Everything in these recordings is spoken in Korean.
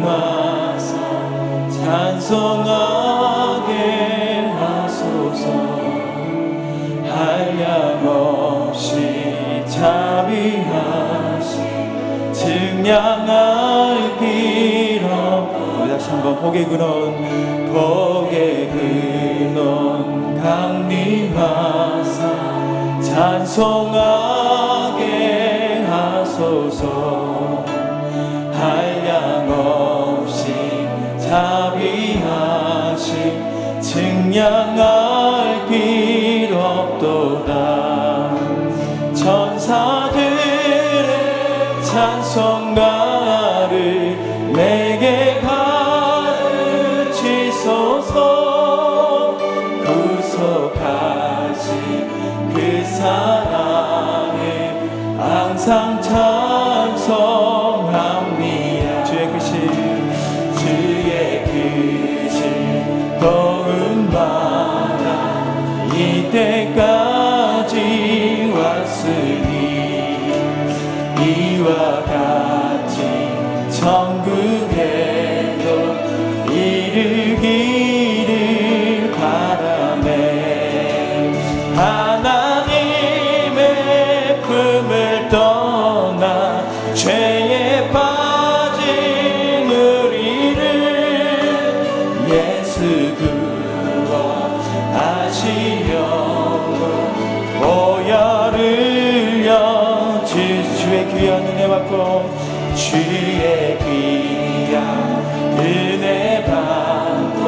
임하사 찬송하게 하소서. 한량없이 자비하시 증량할 길 없고. 다시 한번 복의 근원 강림하사 찬송하게 하소서. 한량없이 자비하시 증량할 길 없도다. 천사들의 찬송가를 내게 가르치소서. 구속하신 그 사랑을 항상 찬송합니다. 주의 크신 도움마다 이때까지 왔으니 이와 같이 천국에도 이르기를 바라네. 하나님의 품을 떠나 죄에 빠진 우리를 예수 구원하시려고 보혈을 흘려 주의 귀한 은혜 받고 주의 귀한 은혜 받고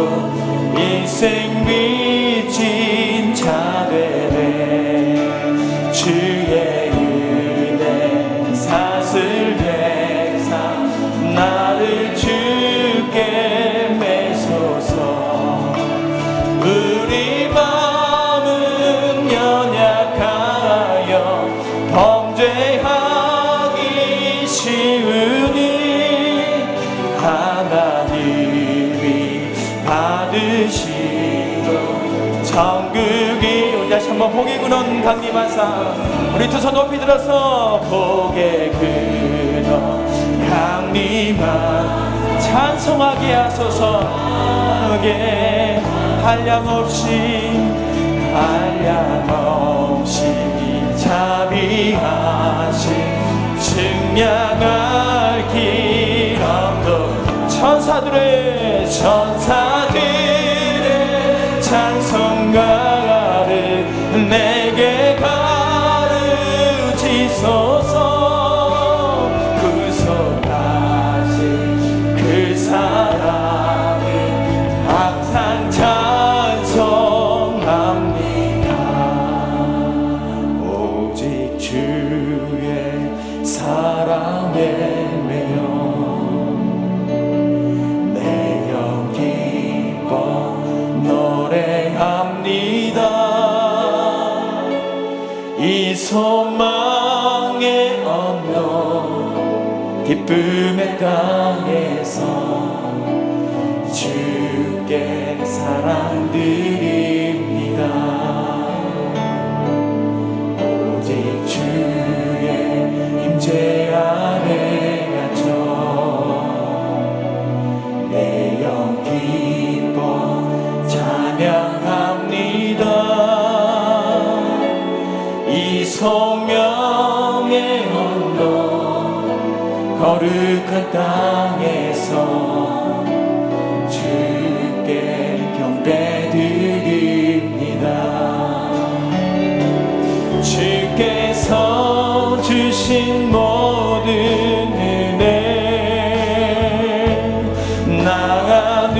일생 미친 자 되네. 주의 은혜 사슬 백상 나를 주께 매소서. 우리 마음은 연약하여 범죄하기 쉬우니 하나님이 받으시고 천국이. 다시 한번 복의 근원 강림하사 우리 두 손 높이 들어서 복의 근원 강림하사 찬송하게 하소서. 하게 한량없이 자비하신 증량할 길 없도. 천사들의 찬송가를 내게 가르치소서. 구속하신 그 사랑을 항상 찬송합니다. 오직 주의 사랑에 매여 내 영 기뻐 노래합니다. 이 소망의 언덕 기쁨의 땅에서 주께 사랑 드립니다. 오직 주의 임재 안에 갇혀 내 영 기뻐 찬양합니다. 이 소명의 언덕 거룩한 땅에서 주께 경배드립니다. 주께서 주신 모든 은혜 나는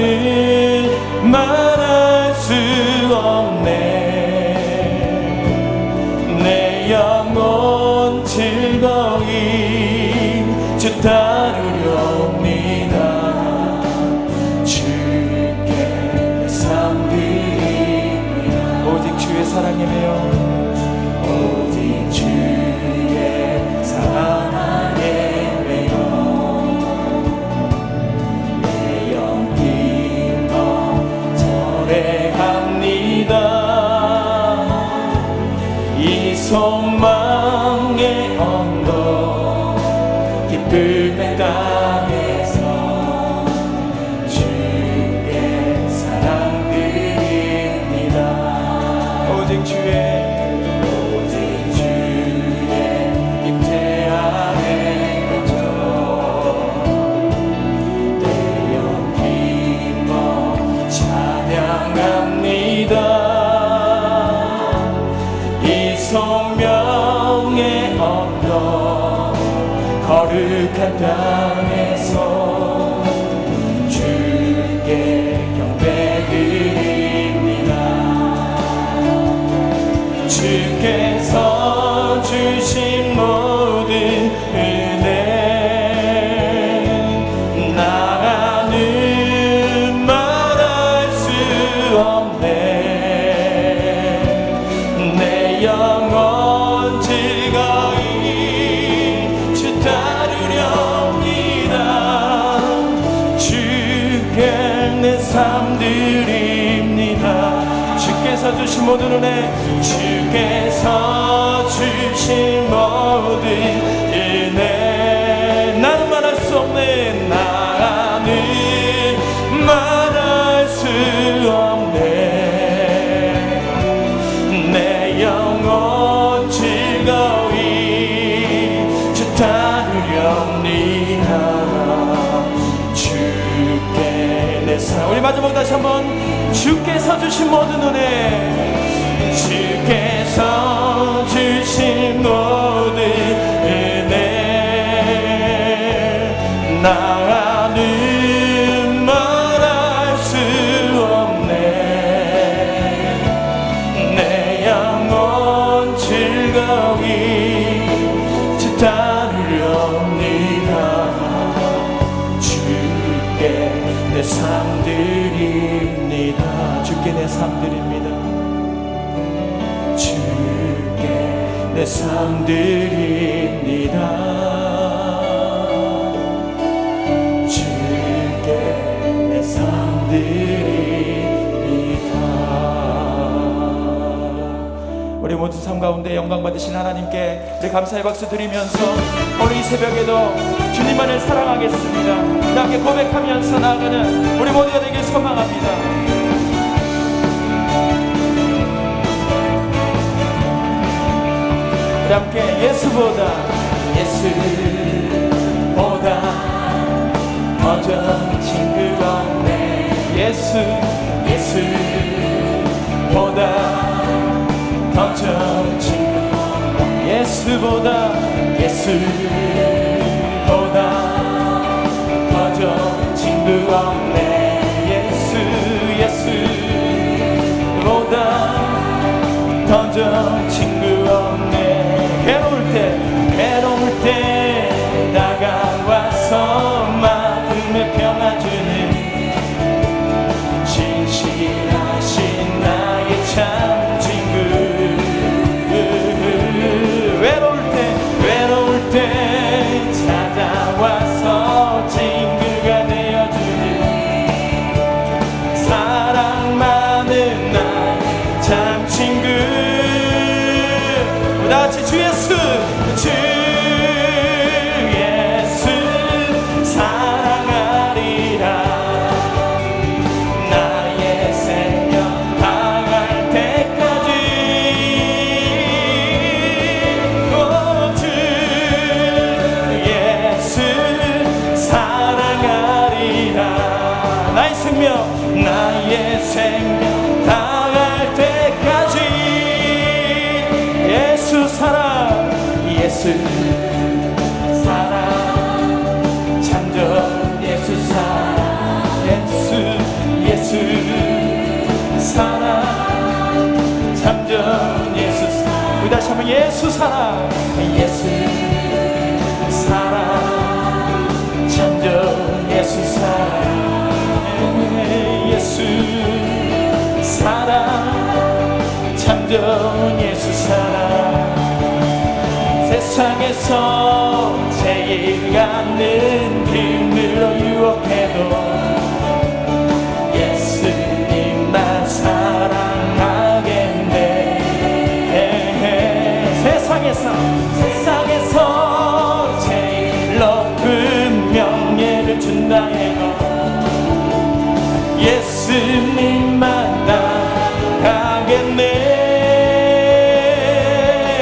말할 수 없네. 내 영혼 즐거이 주 따르렵니다. 주께 삶 드립니다. 오직 주의 사랑에 매여 오직 주의 사랑에 매여 내 영 기뻐 내 삶 드립니다. 주께서 주신 모든 은혜, 주께서 주신 모든 은혜, 나는 말할 수 없네, 나는 말할 수 없네. 내 영혼 즐거이 주 따르렵니다. 주께 내 삶, 우리 마지막 다시 한번, 주께서 주신 모든 은혜, 주께서 주신 모든 은혜, 나는 말할 수 없네. 내 영혼 즐거이 주 따르렵니다. 주께 내 삶 드립니다. 주께 내 삶 드립니다. 주께 내 삶 드립니다. 주께 내 삶 드립니다. 우리 모든 삶 가운데 영광 받으신 하나님께 우리 감사의 박수 드리면서 오늘 이 새벽에도 주님만을 사랑하겠습니다. 함께 고백하면서 나아가는 우리 모두가 되길 소망합니다. 우리 함께 예수보다 더 좋은 친구가 없네. 예수보다 더 좋은 친구가 없네. 예수보다 더 좋은 친구가 없네. 예수보다 더 좋은 친구 없네. 괴로울 때 다가와서 마음에 평화주는 진실하신 나의 참 친구. 외로울 때 찾아와서 친구가 되어주는 사랑 많은 나의 참 친구. 다같이 주 예수 사랑하리라. 나의 생명 다할 때까지. 주 예수 사랑하리라. 나의 생명 다할 때까지. 예수 사랑 참전 예수 사랑. 예수 사랑 참전 예수 사랑. 우리 다시 한번 예수 사랑 참전 예수 사랑. 예수 사랑 참전 예수 사랑. 세상에서 제일 갖는 힘으로 유혹해도 예수님만 사랑하겠네. 세상에서 제일 높은 명예를 준다 해도 예수님만 나가겠네.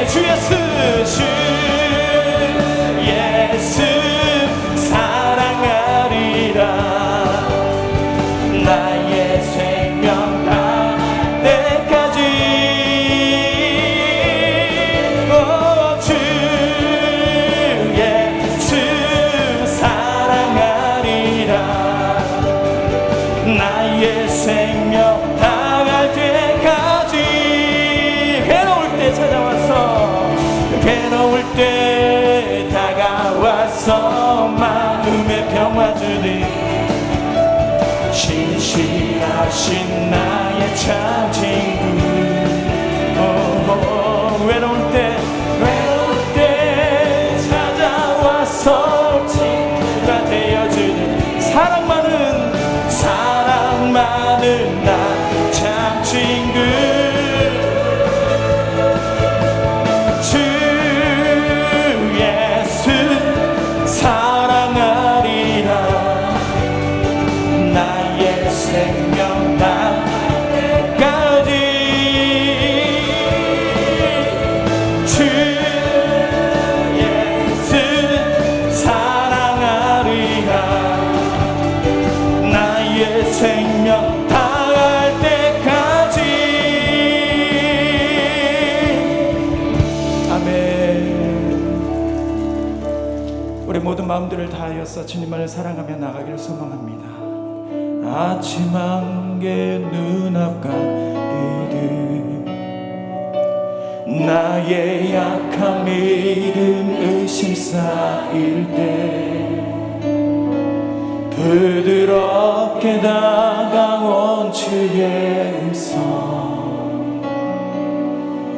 주 예수 사랑하리라. 나의 생명 다할 때까지. 주 예수 사랑하리라. 나의 생명 다할 때까지. 괴로울 때 다가와서 마음에 평화 주니 진실하신 나의 참 친구. 외로울 때 찾아와서 친구가 되어주는 사랑 많은 생명 다할 때까지 주의 뜻 사랑하리라. 나의 생명 다할 때까지. 아멘. 우리 모든 마음들을 다하여서 주님만을 사랑하며 나가기를 소망합니다. 아침 안개 눈앞과 이들 나의 약한 믿음 의심 쌓일 때 부드럽게 다가온 주의 음성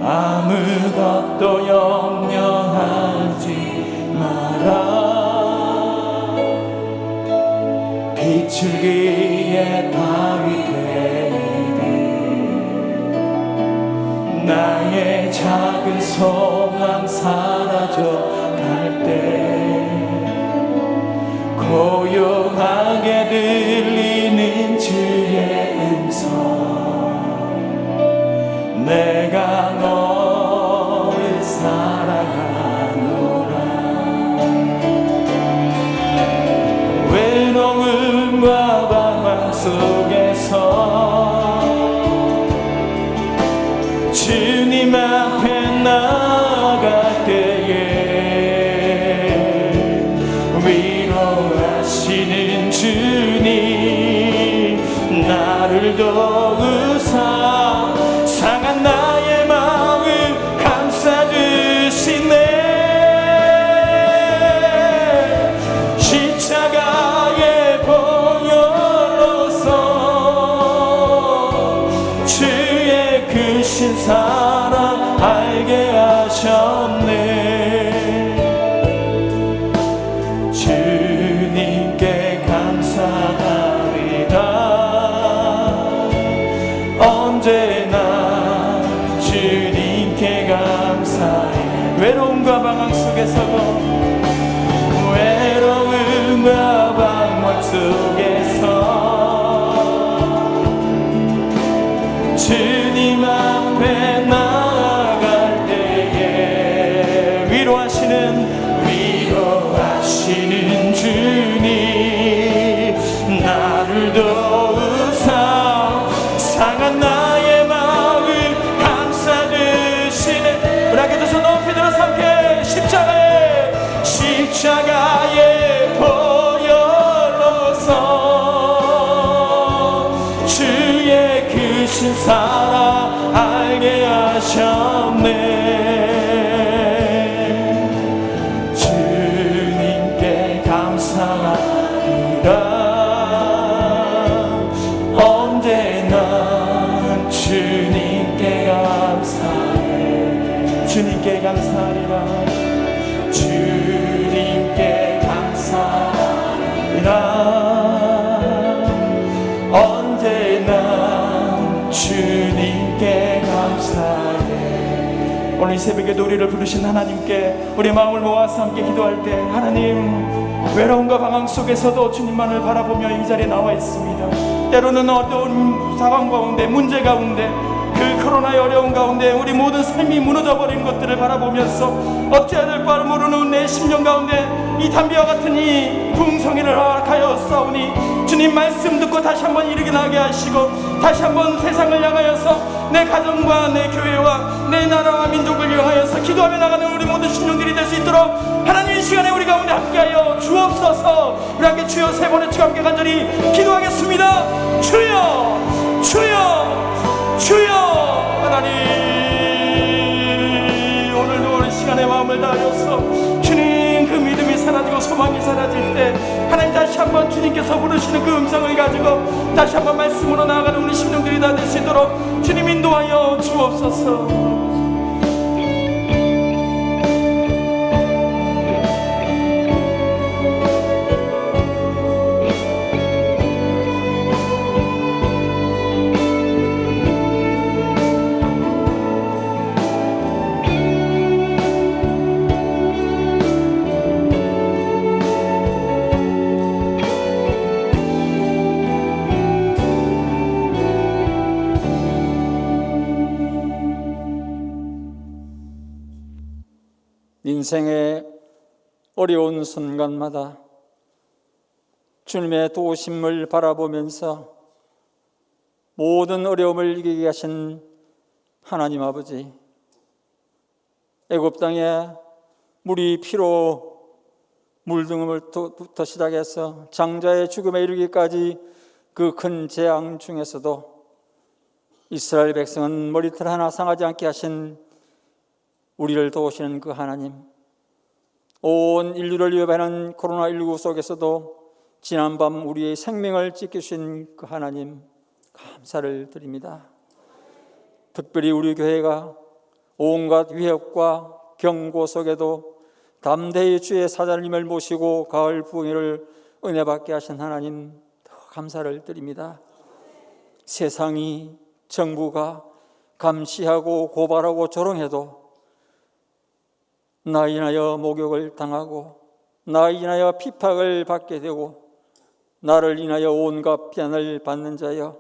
아무것도 염려하지 마라. 비출기에 바위 되리니 나의 작은 소망 사라져 갈 때 고요하게 들리는 주의 음성 내가 너를 사랑하노라. 외로움과 방황 속에서 주님 앞에 나아갈 때에 위로하시는 주님 나를 도우사 상한 나의 마음 감싸주시네. 십자가의 보혈로서 주의 크신 사랑 알게 하셨네. 주님께 감사합니다. 언제나 주님께 감사해. 외로움과 방황 속에서도 외로움과 방황 속에서 주님 앞에 나아갈 때에 위로하시는 주님 나를 도우사 상한 나의 마음 감싸주시네. 우리 함께 두 손 높이 들어서 함께 십자가의 보혈로서 주의 크신 사랑 알게 하셨네. 주님께 감사합니다. 언제나 주님께 감사해. 주님께 감사하리라. 주님께 감사합니다. 언제나 주님께 감사해. 오늘 이 새벽에 노래를 부르신 하나님께 우리 마음을 모아서 함께 기도할 때 하나님 외로움과 방황 속에서도 주님만을 바라보며 이 자리에 나와 있습니다. 때로는 어려운 상황 가운데 문제 가운데 그 코로나의 어려운 가운데 우리 모든 삶이 무너져버린 것들을 바라보면서 어찌해야 될 바를 모르는 내 심령 가운데 이 담비와 같은 이 부흥성회를 허락하여 싸우니 주님 말씀 듣고 다시 한번 일어나게 하시고 다시 한번 세상을 향하여서 내 가정과 내 교회와 내 나라와 민족을 향하여서 기도하며 나가는 우리 모든 심령들이 될 수 있도록 하나님 이 시간에 우리 가운데 함께하여 주옵소서. 우리 함께 주여 세 번의 주 함께 간절히 기도하겠습니다. 주여 주여 주여. 하나님 오늘도 우리 시간에 마음을 다하여서 주님 그 믿음이 사라지고 소망이 사라질 때 하나님 다시 한번 주님께서 부르시는 그 음성을 가지고 다시 한번 말씀으로 나아가는 우리 심령들이 다 될 수 있도록 주님 인도하여 주옵소서. 인생의 어려운 순간마다 주님의 도우심을 바라보면서 모든 어려움을 이기게 하신 하나님 아버지, 애굽 땅에 물이 피로 물등음부터 시작해서 장자의 죽음에 이르기까지 그 큰 재앙 중에서도 이스라엘 백성은 머리털 하나 상하지 않게 하신 우리를 도우시는 그 하나님, 온 인류를 위협하는 코로나19 속에서도 지난밤 우리의 생명을 지키신 그 하나님, 감사를 드립니다. 특별히 우리 교회가 온갖 위협과 경고 속에도 담대히 주의 사자님을 모시고 가을 부흥회를 은혜 받게 하신 하나님, 더 감사를 드립니다. 세상이, 정부가 감시하고 고발하고 조롱해도 나 인하여 목욕을 당하고 나 인하여 핍박을 받게 되고 나를 인하여 온갖 비난을 받는 자여,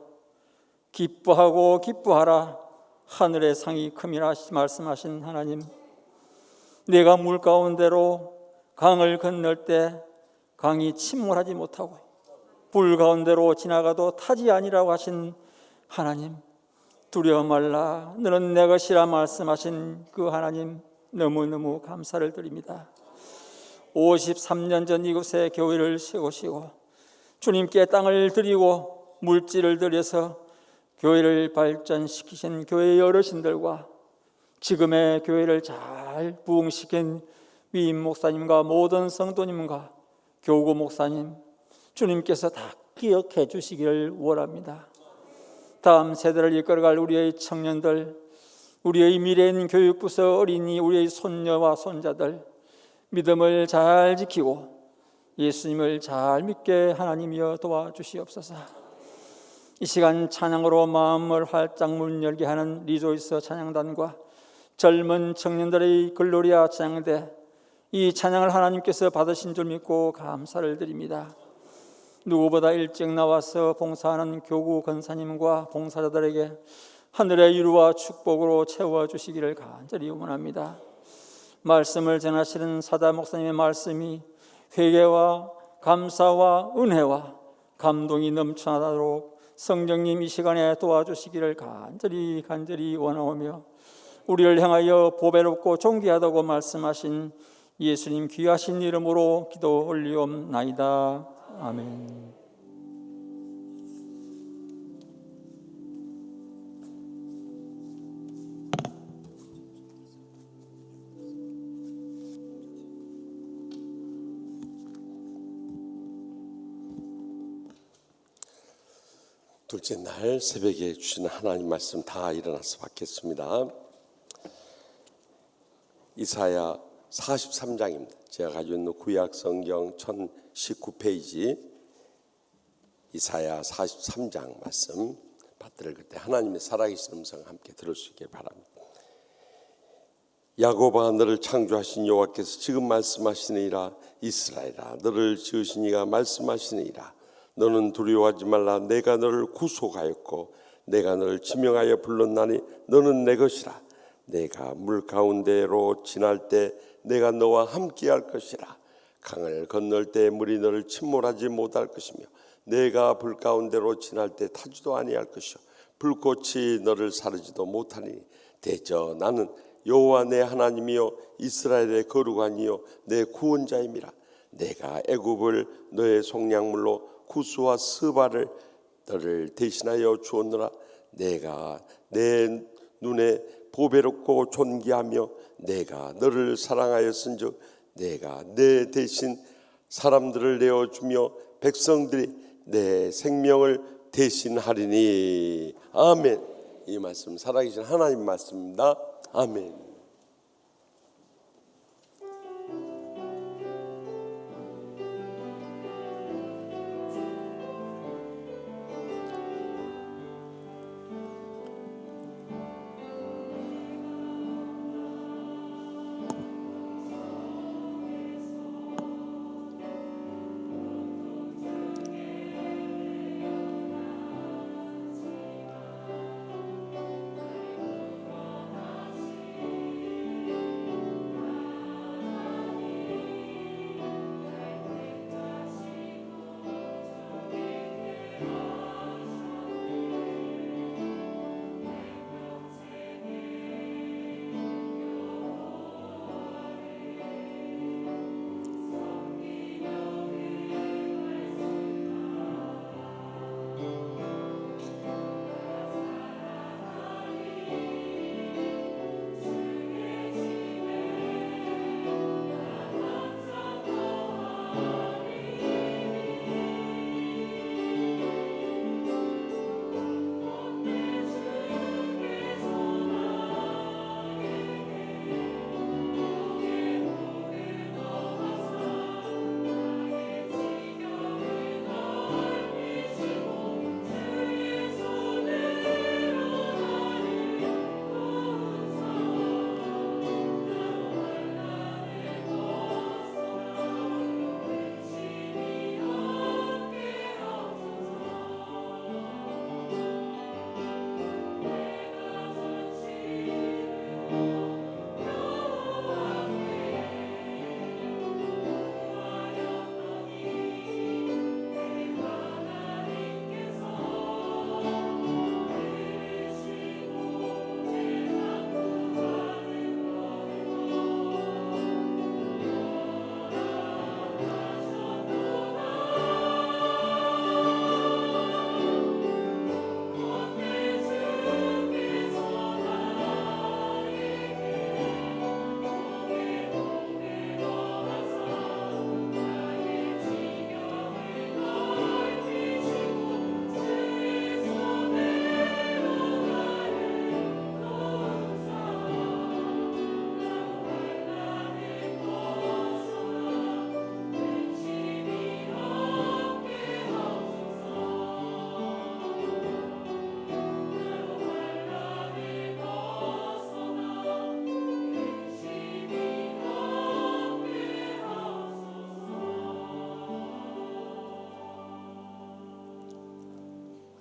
기뻐하고 기뻐하라, 하늘의 상이 큼이라 말씀하신 하나님, 내가 물 가운데로 강을 건널 때 강이 침몰하지 못하고 불 가운데로 지나가도 타지 아니라고 하신 하나님, 두려워 말라, 너는 내 것이라 말씀하신 그 하나님, 너무너무 감사를 드립니다. 53년 전 이곳에 교회를 세우시고 주님께 땅을 드리고 물질을 들여서 교회를 발전시키신 교회의 어르신들과 지금의 교회를 잘 부흥시킨 위임 목사님과 모든 성도님과 교구 목사님, 주님께서 다 기억해 주시기를 원합니다. 다음 세대를 이끌어갈 우리의 청년들, 우리의 미래인 교육부서 어린이, 우리의 손녀와 손자들, 믿음을 잘 지키고 예수님을 잘 믿게 하나님이여 도와주시옵소서. 이 시간 찬양으로 마음을 활짝 문 열게 하는 리조이스 찬양단과 젊은 청년들의 글로리아 찬양대, 이 찬양을 하나님께서 받으신 줄 믿고 감사를 드립니다. 누구보다 일찍 나와서 봉사하는 교구 권사님과 봉사자들에게 하늘의 위로와 축복으로 채워주시기를 간절히 원합니다. 말씀을 전하시는 사자 목사님의 말씀이 회개와 감사와 은혜와 감동이 넘쳐나도록 성령님 이 시간에 도와주시기를 간절히 원하오며, 우리를 향하여 보배롭고 존귀하다고 말씀하신 예수님 귀하신 이름으로 기도 올리옵나이다. 아멘. 둘째 날 새벽에 주신 하나님 말씀 다 일어나서 받겠습니다. 이사야 43장입니다. 제가 가지고 있는 구약 성경 1019페이지 이사야 43장 말씀 받들 그때 하나님의 살아계신 음성 함께 들을 수 있게 바랍니다. 야곱아, 너를 창조하신 여호와께서 지금 말씀하시니라. 이스라엘아, 너를 지으신 이가 말씀하시니라. 너는 두려워하지 말라. 내가 너를 구속하였고 내가 너를 지명하여 불렀나니 너는 내 것이라. 내가 물 가운데로 지날 때 내가 너와 함께할 것이라. 강을 건널 때 물이 너를 침몰하지 못할 것이며 내가 불 가운데로 지날 때 타지도 아니할 것이요 불꽃이 너를 사르지도 못하니 대저 나는 여호와 내 하나님이요 이스라엘의 거룩한이요 내 구원자임이라. 내가 애굽을 너의 속량물로 구스와 스바를 너를 대신하여 주었노라. 내가 내 눈에 보배롭고 존귀하며 내가 너를 사랑하였은즉 내가 내 대신 사람들을 내어주며 백성들이 내 생명을 대신하리니. 아멘. 이 말씀 살아계신 하나님 말씀입니다. 아멘.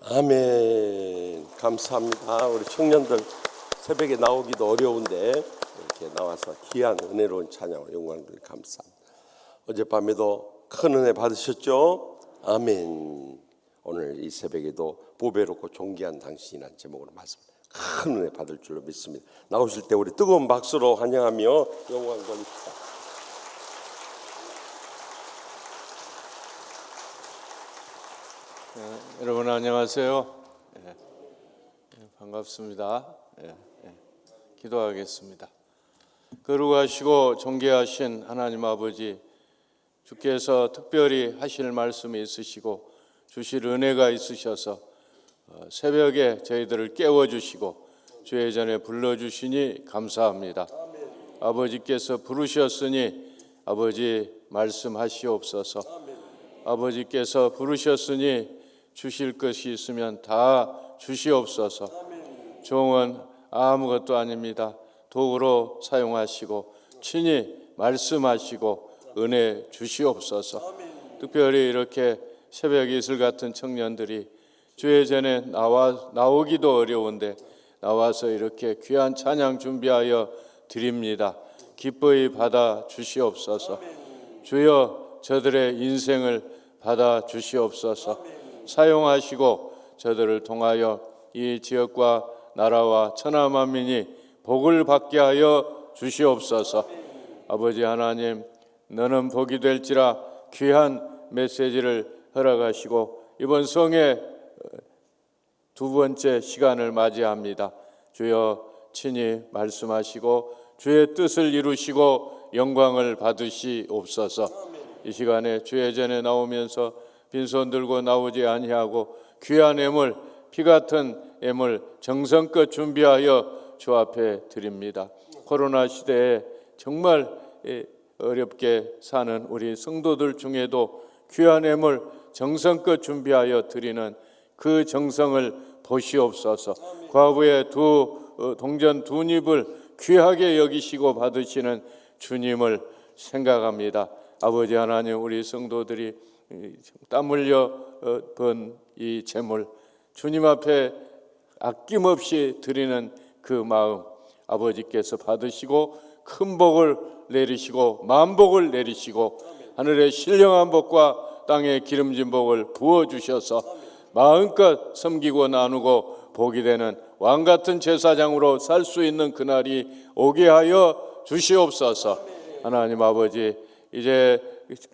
아멘. 감사합니다. 우리 청년들 새벽에 나오기도 어려운데 이렇게 나와서 귀한 은혜로운 찬양을 영광을 감사합니다. 어젯밤에도 큰 은혜 받으셨죠? 아멘. 오늘 이 새벽에도 보배롭고 존귀한 당신이라는 제목으로 말씀 큰 은혜 받을 줄로 믿습니다. 나오실 때 우리 뜨거운 박수로 환영하며 영광 돌립시다. 여러분 안녕하세요. 반갑습니다. 기도하겠습니다. 거룩하시고 존귀하신 하나님 아버지, 주께서 특별히 하실 말씀이 있으시고 주실 은혜가 있으셔서 새벽에 저희들을 깨워주시고 주의 전에 불러주시니 감사합니다. 아버지께서 부르셨으니 아버지 말씀하시옵소서. 아버지께서 부르셨으니 주실 것이 있으면 다 주시옵소서. 종은 아무것도 아닙니다. 도구로 사용하시고 친히 말씀하시고 은혜 주시옵소서. 특별히 이렇게 새벽 이슬 같은 청년들이 주의 전에 나오기도 어려운데 나와서 이렇게 귀한 찬양 준비하여 드립니다. 기뻐히 받아 주시옵소서. 주여 저들의 인생을 받아 주시옵소서. 사용하시고 저들을 통하여 이 지역과 나라와 천하 만민이 복을 받게 하여 주시옵소서. 아버지 하나님, 너는 복이 될지라 귀한 메시지를 허락하시고 이번 성회 두 번째 시간을 맞이합니다. 주여 친히 말씀하시고 주의 뜻을 이루시고 영광을 받으시옵소서. 이 시간에 주의 전에 나오면서 빈손 들고 나오지 아니하고 귀한 애물, 피 같은 애물 정성껏 준비하여 주 앞에 드립니다. 코로나 시대에 정말 어렵게 사는 우리 성도들 중에도 귀한 애물 정성껏 준비하여 드리는 그 정성을 보시옵소서. 과부의 동전 두 입을 귀하게 여기시고 받으시는 주님을 생각합니다. 아버지 하나님, 우리 성도들이 땀 흘려 번 이 재물 주님 앞에 아낌없이 드리는 그 마음 아버지께서 받으시고 큰 복을 내리시고 만복을 내리시고 하늘의 신령한 복과 땅의 기름진 복을 부어주셔서 마음껏 섬기고 나누고 복이 되는 왕같은 제사장으로 살 수 있는 그날이 오게 하여 주시옵소서. 하나님 아버지, 이제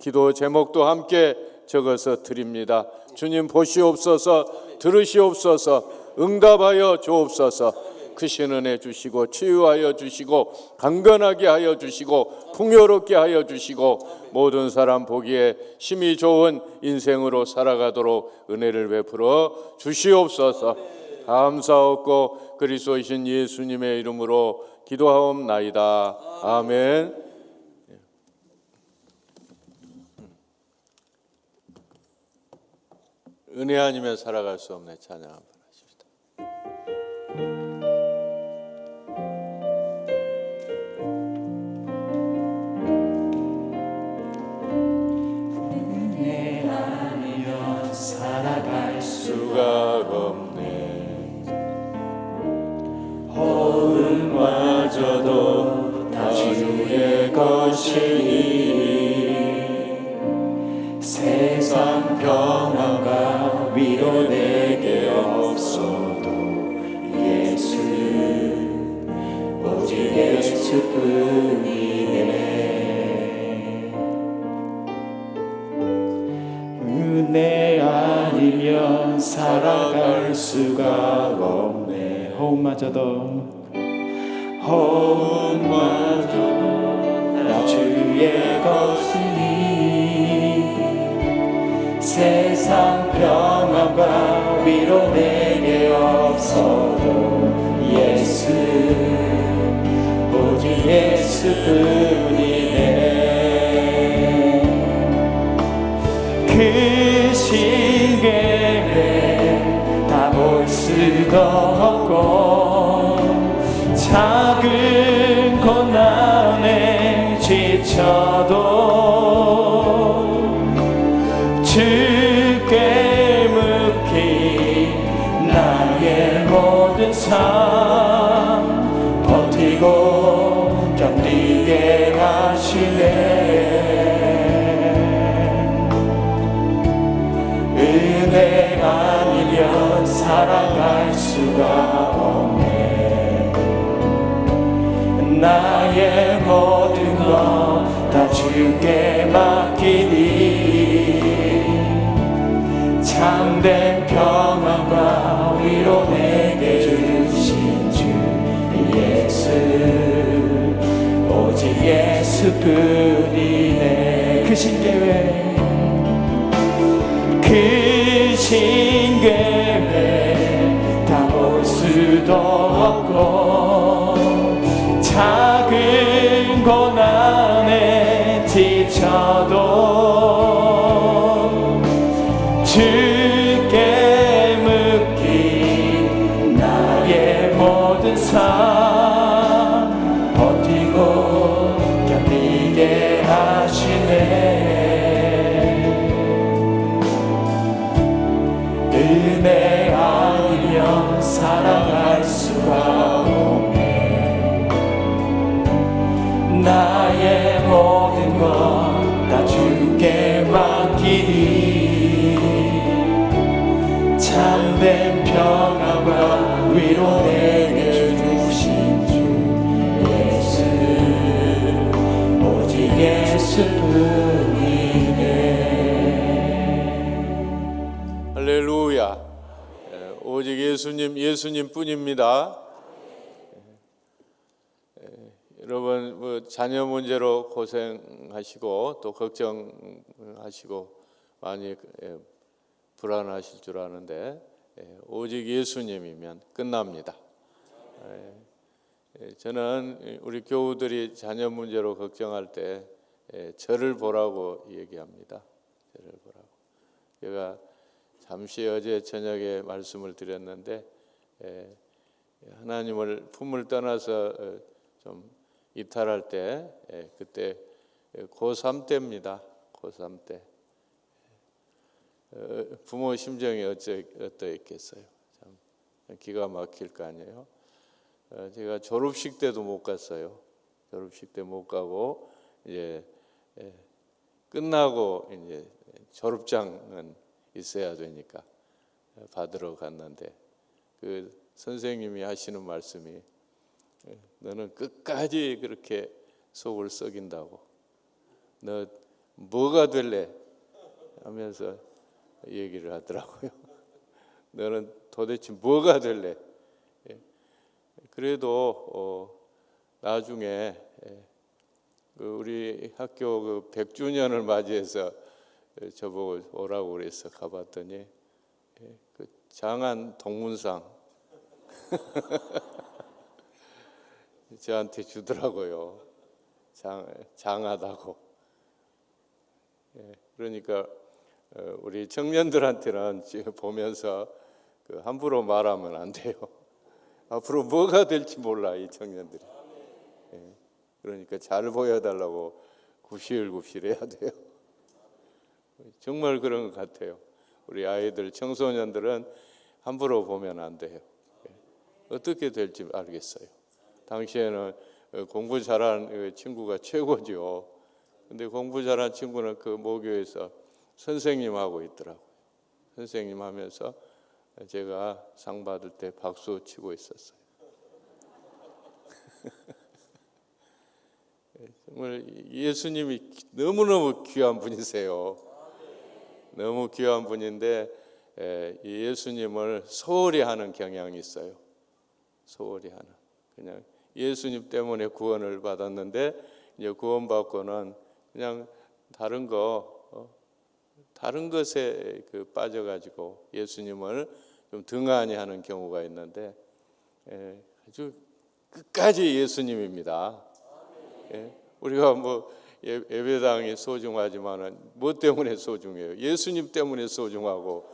기도 제목도 함께 적어서 드립니다. 주님 보시옵소서, 들으시옵소서, 응답하여 주옵소서. 크신 은혜 주시고 치유하여 주시고 강건하게 하여 주시고 풍요롭게 하여 주시고 모든 사람 보기에 힘이 좋은 인생으로 살아가도록 은혜를 베풀어 주시옵소서. 감사하고 그리스도이신 예수님의 이름으로 기도하옵나이다. 아멘. 은혜 아니면 살아갈 수 없네. 찬양 한번 하십시다. 은혜 아니면 살아갈 수가 없네. 호흡마저도 다 주의 것이니 세상 평안과 위로 내게 없어도 예수, 오직 예수뿐이네. 은혜 아니면 살아갈 수가 없네. 호흡마저도 다 주의 것이니 세상 평안과 위로 내게 없어도 예수, 오직 예수뿐이네. 그 시계에 다 볼 수가 없고 작은 고난에 지쳐도 주께 묵히 주께 맡기니 참된 평안과 위로 내게 주신 주 예수 오직 예수뿐이네. 그 신계획 그 신계획 다 볼 수도 없고 작은 고난에 지쳐도 주께 묶인 나의 모든 삶 버티고 견디게 하시네. 은혜 아니면 살아갈 수가 없네. 나의 모든 것 다 주께 맡기니 참된 평안과 위로 내게 주신 주 예수 오직 예수뿐이네. 할렐루야. 오직 예수님뿐입니다. 여러분 뭐 자녀 문제로 고생하시고 또 걱정하시고 많이 불안하실 줄 아는데 오직 예수님이면 끝납니다. 저는 우리 교우들이 자녀 문제로 걱정할 때 저를 보라고 얘기합니다. 저를 보라고. 제가 잠시 어제 저녁에 말씀을 드렸는데 하나님을 품을 떠나서 좀 이탈할 때 그때 고3 때입니다. 고3 때 부모 심정이 어떠했겠어요? 참 기가 막힐 거 아니에요. 제가 졸업식 때도 못 갔어요. 졸업식 때 못 가고 이제 끝나고 이제 졸업장은 있어야 되니까 받으러 갔는데 그 선생님이 하시는 말씀이 너는 끝까지 그렇게 속을 썩인다고 너 뭐가 될래? 하면서 얘기를 하더라고요. 너는 도대체 뭐가 될래? 그래도 나중에 우리 학교 100주년을 맞이해서 저보고 오라고 그래서 가봤더니 그 장안 동문상 저한테 주더라고요. 장하다고. 그러니까 우리 청년들한테는 지금 보면서 함부로 말하면 안 돼요. 앞으로 뭐가 될지 몰라 이 청년들이. 그러니까 잘 보여달라고 굽실굽실해야 돼요. 정말 그런 것 같아요. 우리 아이들, 청소년들은 함부로 보면 안 돼요. 어떻게 될지 알겠어요. 당시에는 공부 잘하는 친구가 최고죠. 근데 공부 잘하는 친구는 그 모교에서 선생님 하고 있더라고요. 선생님 하면서 제가 상 받을 때 박수 치고 있었어요. 정말 예수님이 너무너무 귀한 분이세요. 너무 귀한 분인데 예수님을 소홀히 하는 경향이 있어요. 소홀히 하는. 그냥 예수님 때문에 구원을 받았는데 이제 구원받고는 그냥 다른 것에 빠져가지고 예수님을 좀 등한히 하는 경우가 있는데 아주 끝까지 예수님입니다. 우리가 뭐 예배당이 소중하지만은 뭐 때문에 소중해요? 예수님 때문에 소중하고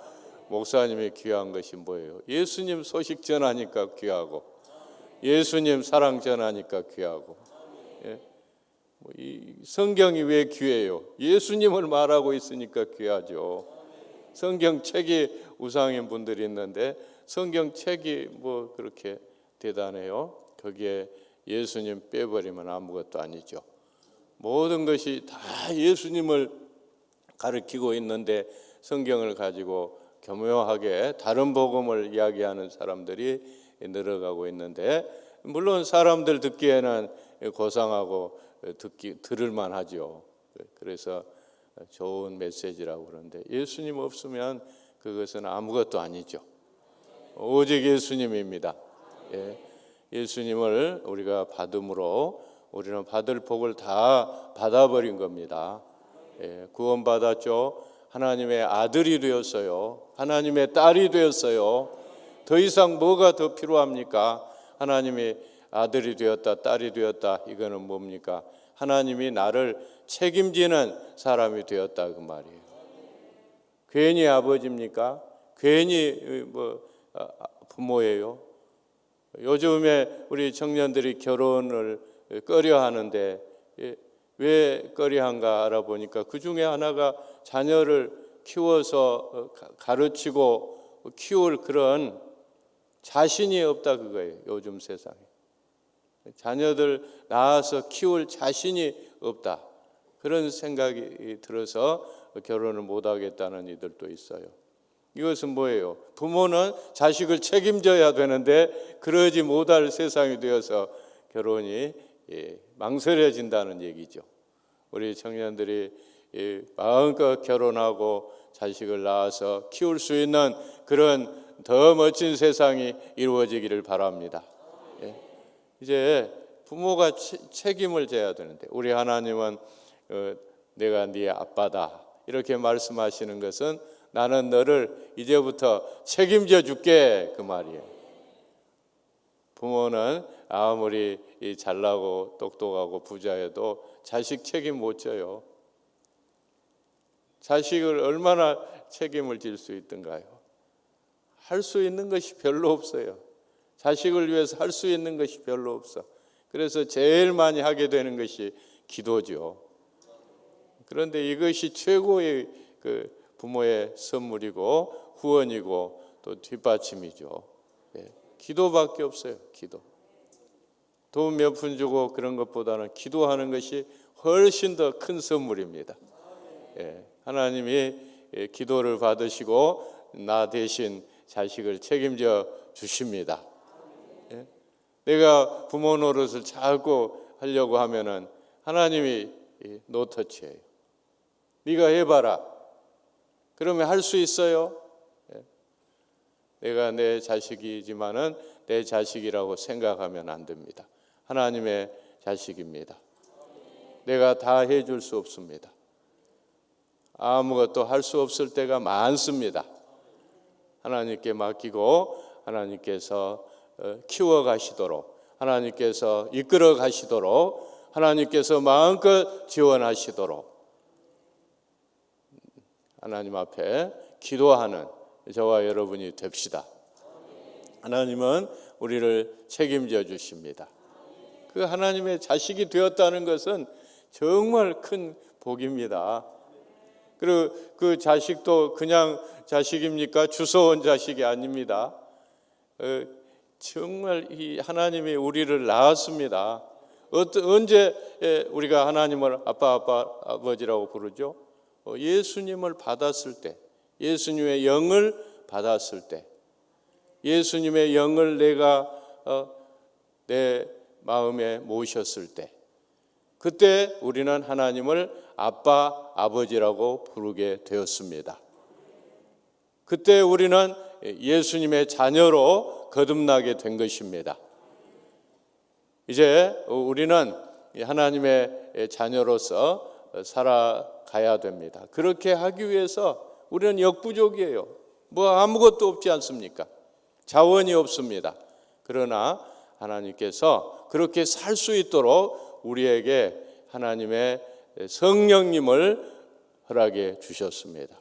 목사님이 귀한 것이 뭐예요? 예수님 소식 전하니까 귀하고 예수님 사랑 전하니까 귀하고. 이 성경이 왜 귀해요? 예수님을 말하고 있으니까 귀하죠. 성경책이 우상인 분들이 있는데 성경책이 뭐 그렇게 대단해요? 거기에 예수님 빼버리면 아무것도 아니죠. 모든 것이 다 예수님을 가르치고 있는데 성경을 가지고 교묘하게 다른 복음을 이야기하는 사람들이 늘어가고 있는데 물론 사람들 듣기에는 고상하고 들을만 하죠. 그래서 좋은 메시지라고 그러는데 예수님 없으면 그것은 아무것도 아니죠. 오직 예수님입니다. 예. 예수님을 우리가 받음으로 우리는 받을 복을 다 받아버린 겁니다. 예. 구원받았죠. 하나님의 아들이 되었어요. 하나님의 딸이 되었어요. 더 이상 뭐가 더 필요합니까? 하나님이 아들이 되었다, 딸이 되었다. 이거는 뭡니까? 하나님이 나를 책임지는 사람이 되었다 그 말이에요. 괜히 아버지입니까? 괜히 부모예요? 요즘에 우리 청년들이 결혼을 꺼려하는데 왜 꺼려한가 알아보니까 그 중에 하나가 자녀를 키워서 가르치고 키울 그런 자신이 없다 그거예요. 요즘 세상에 자녀들 낳아서 키울 자신이 없다 그런 생각이 들어서 결혼을 못하겠다는 이들도 있어요. 이것은 뭐예요? 부모는 자식을 책임져야 되는데 그러지 못할 세상이 되어서 결혼이 망설여진다는 얘기죠. 우리 청년들이 마음껏 결혼하고 자식을 낳아서 키울 수 있는 그런 더 멋진 세상이 이루어지기를 바랍니다. 이제 부모가 책임을 져야 되는데 우리 하나님은 내가 네 아빠다 이렇게 말씀하시는 것은 나는 너를 이제부터 책임져 줄게 그 말이에요. 부모는 아무리 잘나고 똑똑하고 부자여도 자식 책임 못 져요. 자식을 얼마나 책임을 질 수 있던가요? 할 수 있는 것이 별로 없어요. 자식을 위해서 할 수 있는 것이 별로 없어. 그래서 제일 많이 하게 되는 것이 기도죠. 그런데 이것이 최고의 그 부모의 선물이고 후원이고 또 뒷받침이죠. 기도밖에 없어요. 기도. 돈 몇 푼 주고 그런 것보다는 기도하는 것이 훨씬 더 큰 선물입니다. 하나님이 기도를 받으시고 나 대신 자식을 책임져 주십니다. 내가 부모 노릇을 자꾸 하려고 하면은 하나님이 노터치예요. 네가 해봐라. 그러면 할 수 있어요. 내가 내 자식이지만은 내 자식이라고 생각하면 안 됩니다. 하나님의 자식입니다. 내가 다 해줄 수 없습니다. 아무것도 할 수 없을 때가 많습니다. 하나님께 맡기고 하나님께서 키워 가시도록 하나님께서 이끌어 가시도록 하나님께서 마음껏 지원하시도록 하나님 앞에 기도하는 저와 여러분이 됩시다. 하나님은 우리를 책임져 주십니다. 그 하나님의 자식이 되었다는 것은 정말 큰 복입니다. 그리고 그 자식도 그냥 자식입니까? 주워온 자식이 아닙니다. 정말 이 하나님이 우리를 낳았습니다. 언제 우리가 하나님을 아빠 아버지라고 부르죠? 예수님을 받았을 때, 예수님의 영을 받았을 때, 예수님의 영을 내가 내 마음에 모셨을 때, 그때 우리는 하나님을 아빠, 아버지라고 부르게 되었습니다. 그때 우리는 예수님의 자녀로 거듭나게 된 것입니다. 이제 우리는 하나님의 자녀로서 살아가야 됩니다. 그렇게 하기 위해서 우리는 역부족이에요. 뭐 아무것도 없지 않습니까? 자원이 없습니다. 그러나 하나님께서 그렇게 살 수 있도록 우리에게 하나님의 성령님을 허락해 주셨습니다.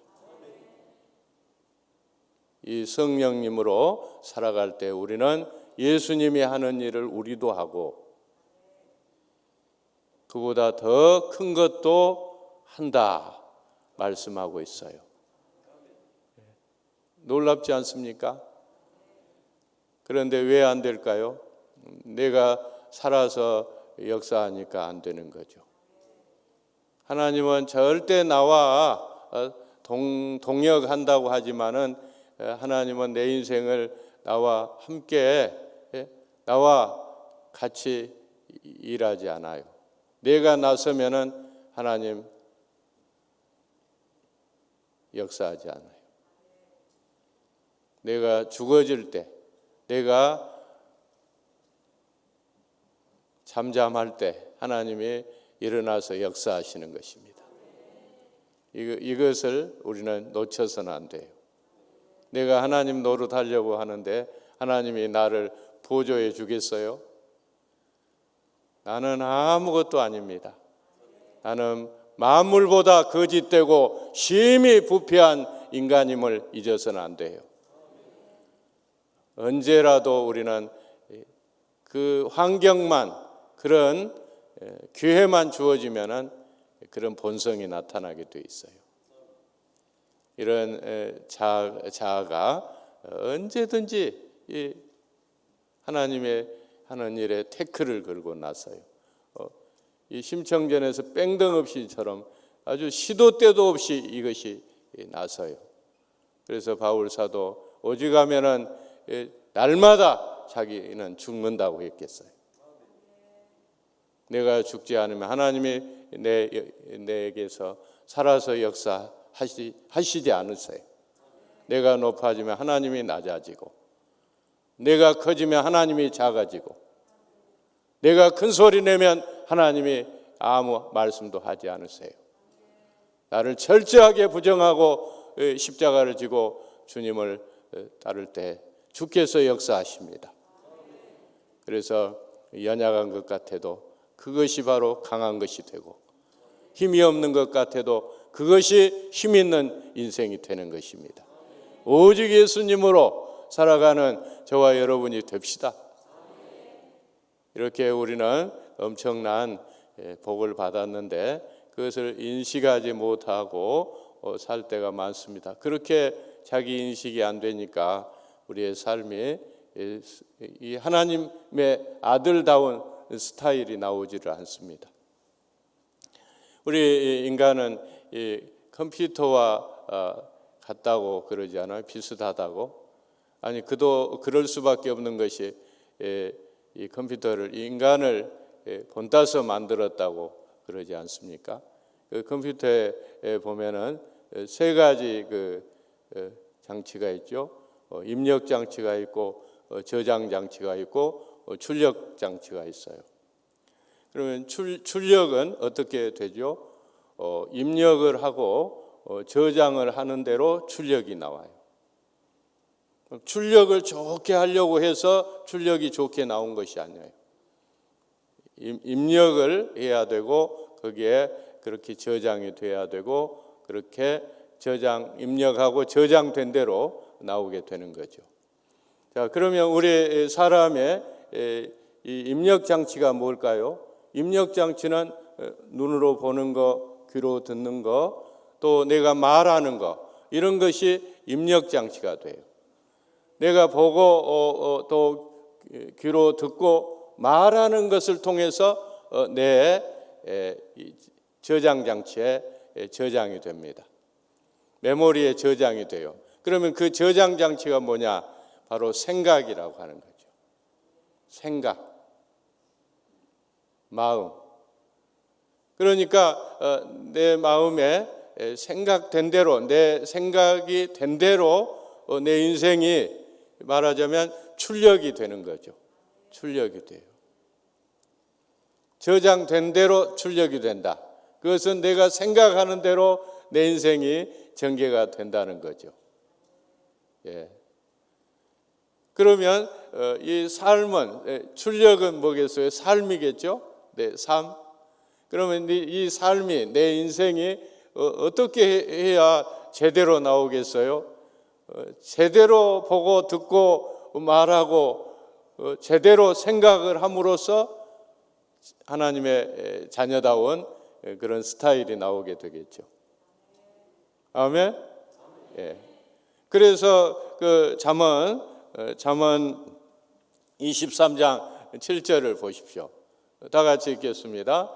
이 성령님으로 살아갈 때 우리는 예수님이 하는 일을 우리도 하고 그보다 더 큰 것도 한다 말씀하고 있어요. 놀랍지 않습니까? 그런데 왜 안 될까요? 내가 살아서 역사하니까 안 되는 거죠. 하나님은 절대 나와 동역한다고 하지만은 하나님은 내 인생을 나와 함께 나와 같이 일하지 않아요. 내가 나서면은 하나님 역사하지 않아요. 내가 죽어질 때, 내가 잠잠할 때 하나님이 일어나서 역사하시는 것입니다. 이것을 우리는 놓쳐서는 안 돼요. 내가 하나님 노릇하려고 하는데 하나님이 나를 보조해 주겠어요? 나는 아무것도 아닙니다. 나는 만물보다 거짓되고 심히 부패한 인간임을 잊어서는 안 돼요. 언제라도 우리는 그 환경만, 그런 기회만 주어지면은 그런 본성이 나타나게 돼 있어요. 이런 자아가 언제든지 이 하나님의 하는 일에 태클을 걸고 나서요. 이 심청전에서 뺑등없이처럼 아주 시도 때도 없이 이것이 나서요. 그래서 바울 사도 오직하면은 날마다 자기는 죽는다고 했겠어요. 내가 죽지 않으면 하나님이 내게서 살아서 역사하시지 않으세요. 내가 높아지면 하나님이 낮아지고, 내가 커지면 하나님이 작아지고, 내가 큰 소리 내면 하나님이 아무 말씀도 하지 않으세요. 나를 철저하게 부정하고 십자가를 지고 주님을 따를 때 주께서 역사하십니다. 그래서 연약한 것 같아도 그것이 바로 강한 것이 되고, 힘이 없는 것 같아도 그것이 힘 있는 인생이 되는 것입니다. 오직 예수님으로 살아가는 저와 여러분이 됩시다. 이렇게 우리는 엄청난 복을 받았는데 그것을 인식하지 못하고 살 때가 많습니다. 그렇게 자기 인식이 안 되니까 우리의 삶이 이 하나님의 아들다운 스타일이 나오지를 않습니다. 우리 인간은 이 컴퓨터와 같다고 그러지 않아요? 비슷하다고? 아니, 그도 그럴 수밖에 없는 것이 이 컴퓨터를, 인간을 본따서 만들었다고 그러지 않습니까? 그 컴퓨터에 보면은 세 가지 장치가 있죠. 입력 장치가 있고, 저장 장치가 있고, 출력 장치가 있어요. 그러면 출력은 어떻게 되죠? 입력을 하고 저장을 하는 대로 출력이 나와요. 출력을 좋게 하려고 해서 출력이 좋게 나온 것이 아니에요. 입력을 해야 되고 거기에 그렇게 저장이 돼야 되고 그렇게 입력하고 저장된 대로 나오게 되는 거죠. 자, 그러면 우리 사람의 이 입력 장치가 뭘까요? 입력 장치는 눈으로 보는 거, 귀로 듣는 거, 또 내가 말하는 거, 이런 것이 입력 장치가 돼요. 내가 보고 또 귀로 듣고 말하는 것을 통해서 내 저장 장치에 저장이 됩니다. 메모리에 저장이 돼요. 그러면 그 저장 장치가 뭐냐? 바로 생각이라고 하는 거죠. 생각, 마음. 그러니까 내 마음에 생각된 대로, 내 생각이 된 대로 내 인생이 말하자면 출력이 되는 거죠. 출력이 돼요. 저장된 대로 출력이 된다. 그것은 내가 생각하는 대로 내 인생이 전개가 된다는 거죠. 예. 그러면 이 삶은, 출력은 뭐겠어요? 삶이겠죠? 네, 삶. 그러면 이 삶이, 내 인생이 어떻게 해야 제대로 나오겠어요? 제대로 보고 듣고 말하고 제대로 생각을 함으로써 하나님의 자녀다운 그런 스타일이 나오게 되겠죠. 아멘. 예. 그래서 그 잠언 23장 7절을 보십시오. 다 같이 읽겠습니다.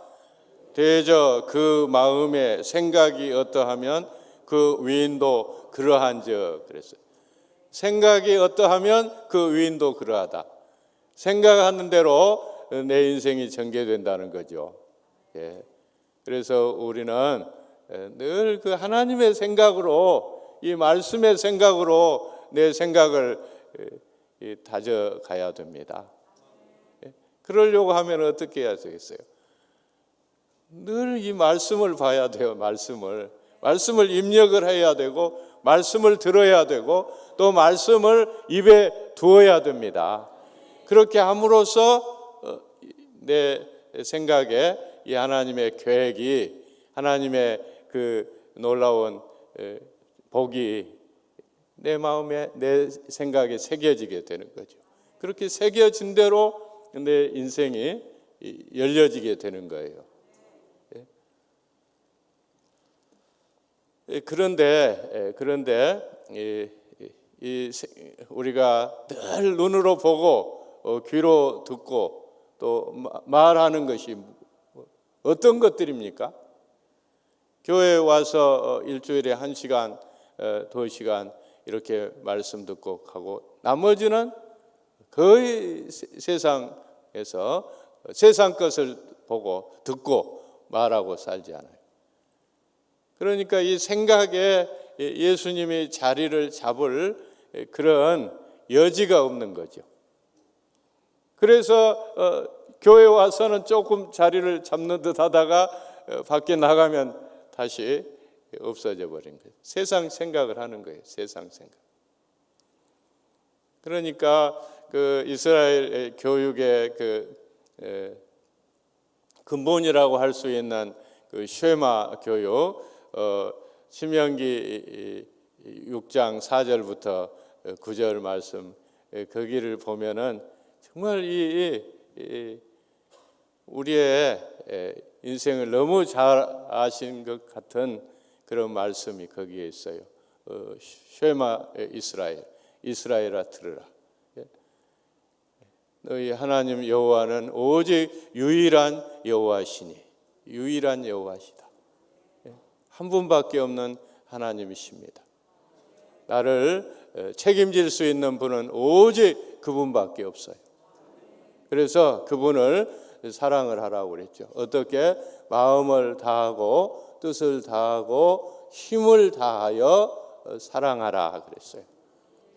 대저 그 마음의 생각이 어떠하면 그 위인도 그러한즉. 그랬어요. 생각이 어떠하면 그 위인도 그러하다. 생각하는 대로 내 인생이 전개된다는 거죠. 예. 그래서 우리는 늘 그 하나님의 생각으로, 이 말씀의 생각으로 내 생각을 다져가야 됩니다. 그러려고 하면 어떻게 해야 되겠어요? 늘 이 말씀을 봐야 돼요. 말씀을 입력을 해야 되고, 말씀을 들어야 되고, 또 말씀을 입에 두어야 됩니다. 그렇게 함으로써 내 생각에 이 하나님의 계획이, 하나님의 그 놀라운 복이 내 마음에, 내 생각에 새겨지게 되는 거죠. 그렇게 새겨진 대로 내 인생이 열려지게 되는 거예요. 그런데 우리가 늘 눈으로 보고 귀로 듣고 또 말하는 것이 어떤 것들입니까? 교회에 와서 일주일에 1시간, 2시간 이렇게 말씀 듣고 가고, 나머지는 거의 세상에서 세상 것을 보고 듣고 말하고 살지 않아요. 그러니까 이 생각에 예수님이 자리를 잡을 그런 여지가 없는 거죠. 그래서 교회 와서는 조금 자리를 잡는 듯 하다가 밖에 나가면 다시 없어져 버린 거예요. 세상 생각을 하는 거예요. 세상 생각. 그러니까 그 이스라엘 교육의 그 근본이라고 할 수 있는 그 쉐마 교육, 신명기 6장 4절부터 9절 말씀, 거기를 보면은 정말 우리의 인생을 너무 잘 아신 것 같은 그런 말씀이 거기에 있어요. 쉐마 이스라엘아 들으라. 너희 하나님 여호와는 오직 유일한 여호와시니, 유일한 여호와시다. 한 분밖에 없는 하나님이십니다. 나를 책임질 수 있는 분은 오직 그분밖에 없어요. 그래서 그분을 사랑을 하라고 그랬죠. 어떻게? 마음을 다하고 뜻을 다하고 힘을 다하여 사랑하라 그랬어요.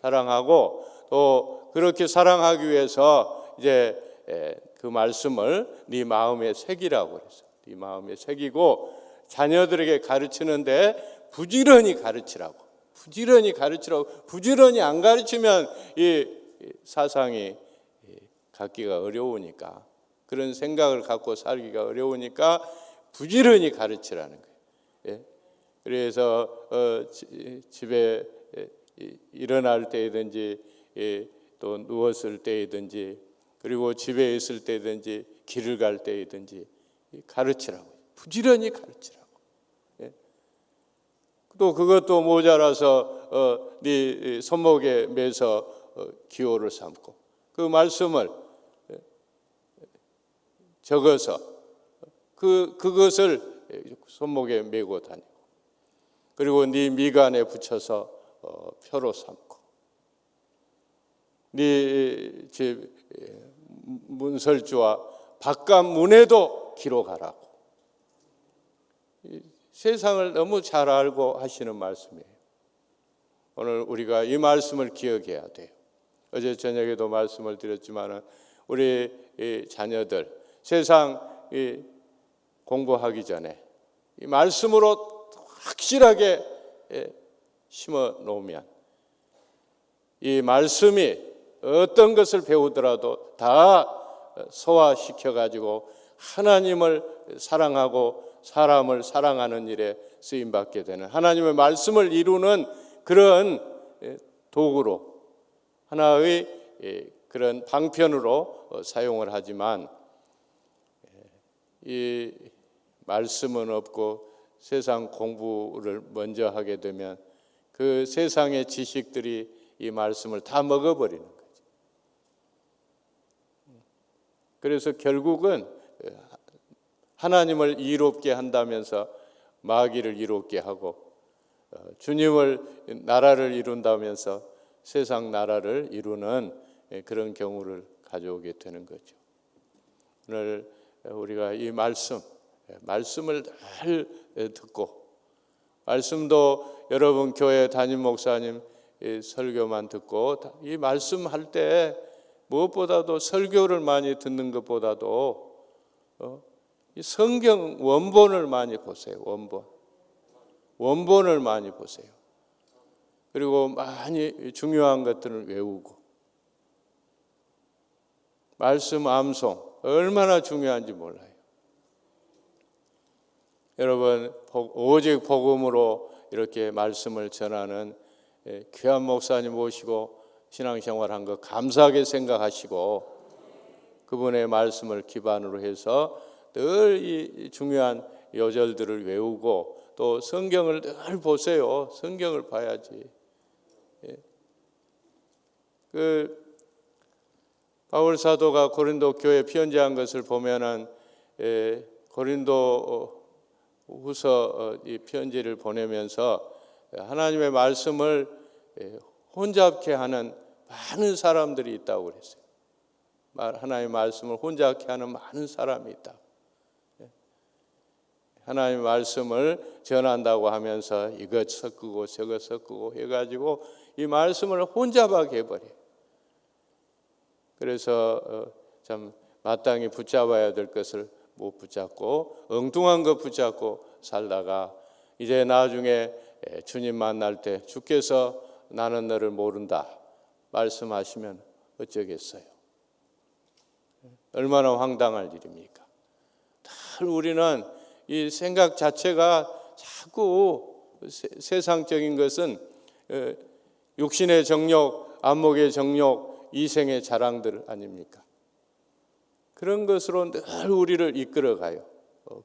사랑하고, 또 그렇게 사랑하기 위해서 이제 그 말씀을 네 마음에 새기라고 그랬어요. 네 마음에 새기고, 자녀들에게 가르치는데 부지런히 가르치라고. 부지런히 안 가르치면 이 사상이 갖기가 어려우니까, 그런 생각을 갖고 살기가 어려우니까 부지런히 가르치라는 거예요. 예? 그래서 집에 일어날 때이든지, 또 누웠을 때이든지, 그리고 집에 있을 때이든지, 길을 갈 때이든지 가르치라고. 부지런히 가르치라고. 예? 또 그것도 모자라서 네 손목에 매서 기호를 삼고, 그 말씀을 적어서 그것을 손목에 메고 다니고, 그리고 네 미간에 붙여서 표로 삼고, 네 집 문설주와 바깥 문에도 기록하라고. 세상을 너무 잘 알고 하시는 말씀이에요. 오늘 우리가 이 말씀을 기억해야 돼요. 어제 저녁에도 말씀을 드렸지만, 우리 자녀들 세상 공부하기 전에 이 말씀으로 확실하게 심어 놓으면, 이 말씀이 어떤 것을 배우더라도 다 소화시켜 가지고 하나님을 사랑하고 사람을 사랑하는 일에 쓰임 받게 되는, 하나님의 말씀을 이루는 그런 도구로, 하나의 그런 방편으로 사용을 하지만, 이 말씀은 없고 세상 공부를 먼저 하게 되면 그 세상의 지식들이 이 말씀을 다 먹어버리는 거죠. 그래서 결국은 하나님을 이롭게 한다면서 마귀를 이롭게 하고, 주님을 나라를 이룬다면서 세상 나라를 이루는 그런 경우를 가져오게 되는 거죠. 오늘 우리가 이 말씀을 잘 듣고 말씀도 여러분 교회 담임 목사님 설교만 듣고 이 말씀할 때 무엇보다도 설교를 많이 듣는 것보다도 이 성경 원본을 많이 보세요. 원본을 많이 보세요. 그리고 많이 중요한 것들을 외우고 말씀 암송 얼마나 중요한지 몰라요. 여러분 오직 복음으로 이렇게 말씀을 전하는 귀한 목사님 모시고 신앙생활한 거 감사하게 생각하시고 그분의 말씀을 기반으로 해서 늘 이 중요한 요절들을 외우고 또 성경을 늘 보세요. 성경을 봐야지. 그 바울 사도가 고린도 교회 편지한 것을 보면은 고린도 후서 이 편지를 보내면서 하나님의 말씀을 혼잡케 하는 많은 사람들이 있다고 그랬어요. 하나님의 말씀을 혼잡케 하는 많은 사람이 있다. 하나님의 말씀을 전한다고 하면서 이것 섞고 저것 섞고 해가지고 이 말씀을 혼잡하게 해버려요. 그래서 참 마땅히 붙잡아야 될 것을 못 붙잡고 엉뚱한 것 붙잡고 살다가 이제 나중에 주님 만날 때 주께서 나는 너를 모른다 말씀하시면 어쩌겠어요. 얼마나 황당할 일입니까? 늘 우리는 이 생각 자체가 자꾸 세상적인 것은 육신의 정욕, 안목의 정욕, 이생의 자랑들 아닙니까? 그런 것으로 늘 우리를 이끌어가요.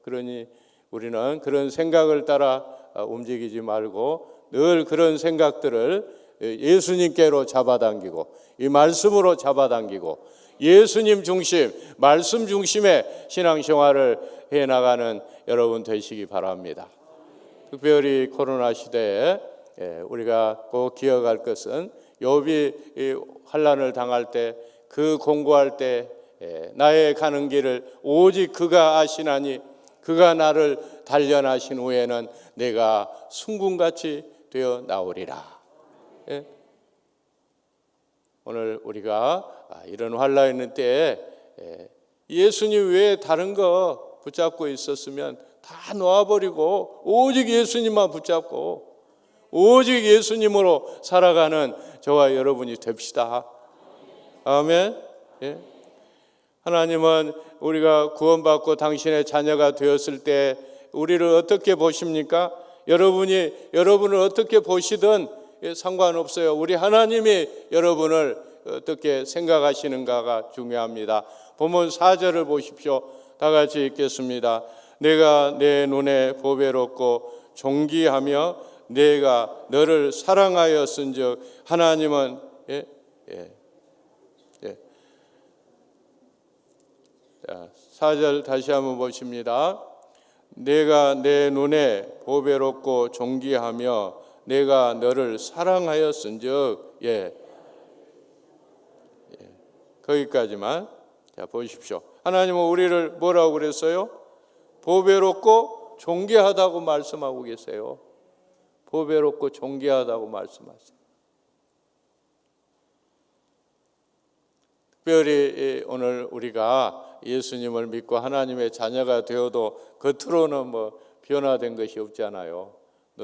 그러니 우리는 그런 생각을 따라 움직이지 말고 늘 그런 생각들을 예수님께로 잡아당기고 이 말씀으로 잡아당기고 예수님 중심, 말씀 중심의 신앙생활을 해나가는 여러분 되시기 바랍니다. 특별히 코로나 시대에 우리가 꼭 기억할 것은 욥이 환난을 당할 때 그 공고할 때 나의 가는 길을 오직 그가 아시나니 그가 나를 단련하신 후에는 내가 순금같이 되어 나오리라. 오늘 우리가 이런 환난 있는 때에 예수님 외에 다른 거 붙잡고 있었으면 다 놓아버리고 오직 예수님만 붙잡고 오직 예수님으로 살아가는 저와 여러분이 됩시다. 아멘. 하나님은 우리가 구원받고 당신의 자녀가 되었을 때 우리를 어떻게 보십니까? 여러분을 어떻게 보시든 상관없어요. 우리 하나님이 여러분을 어떻게 생각하시는가가 중요합니다. 본문 4절을 보십시오. 다 같이 읽겠습니다. 내가 내 눈에 보배롭고 존귀하며 내가 너를 사랑하였은즉 하나님은 4절 다시 한번 보십니다. 내가 내 눈에 보배롭고 존귀하며 내가 너를 사랑하였은즉 거기까지만. 자 보십시오. 하나님은 우리를 뭐라고 그랬어요? 보배롭고 존귀하다고 말씀하고 계세요. 보배롭고 존귀하다고 말씀하세요. 특별히 오늘 우리가 예수님을 믿고 하나님의 자녀가 되어도 겉으로는 뭐 변화된 것이 없잖아요.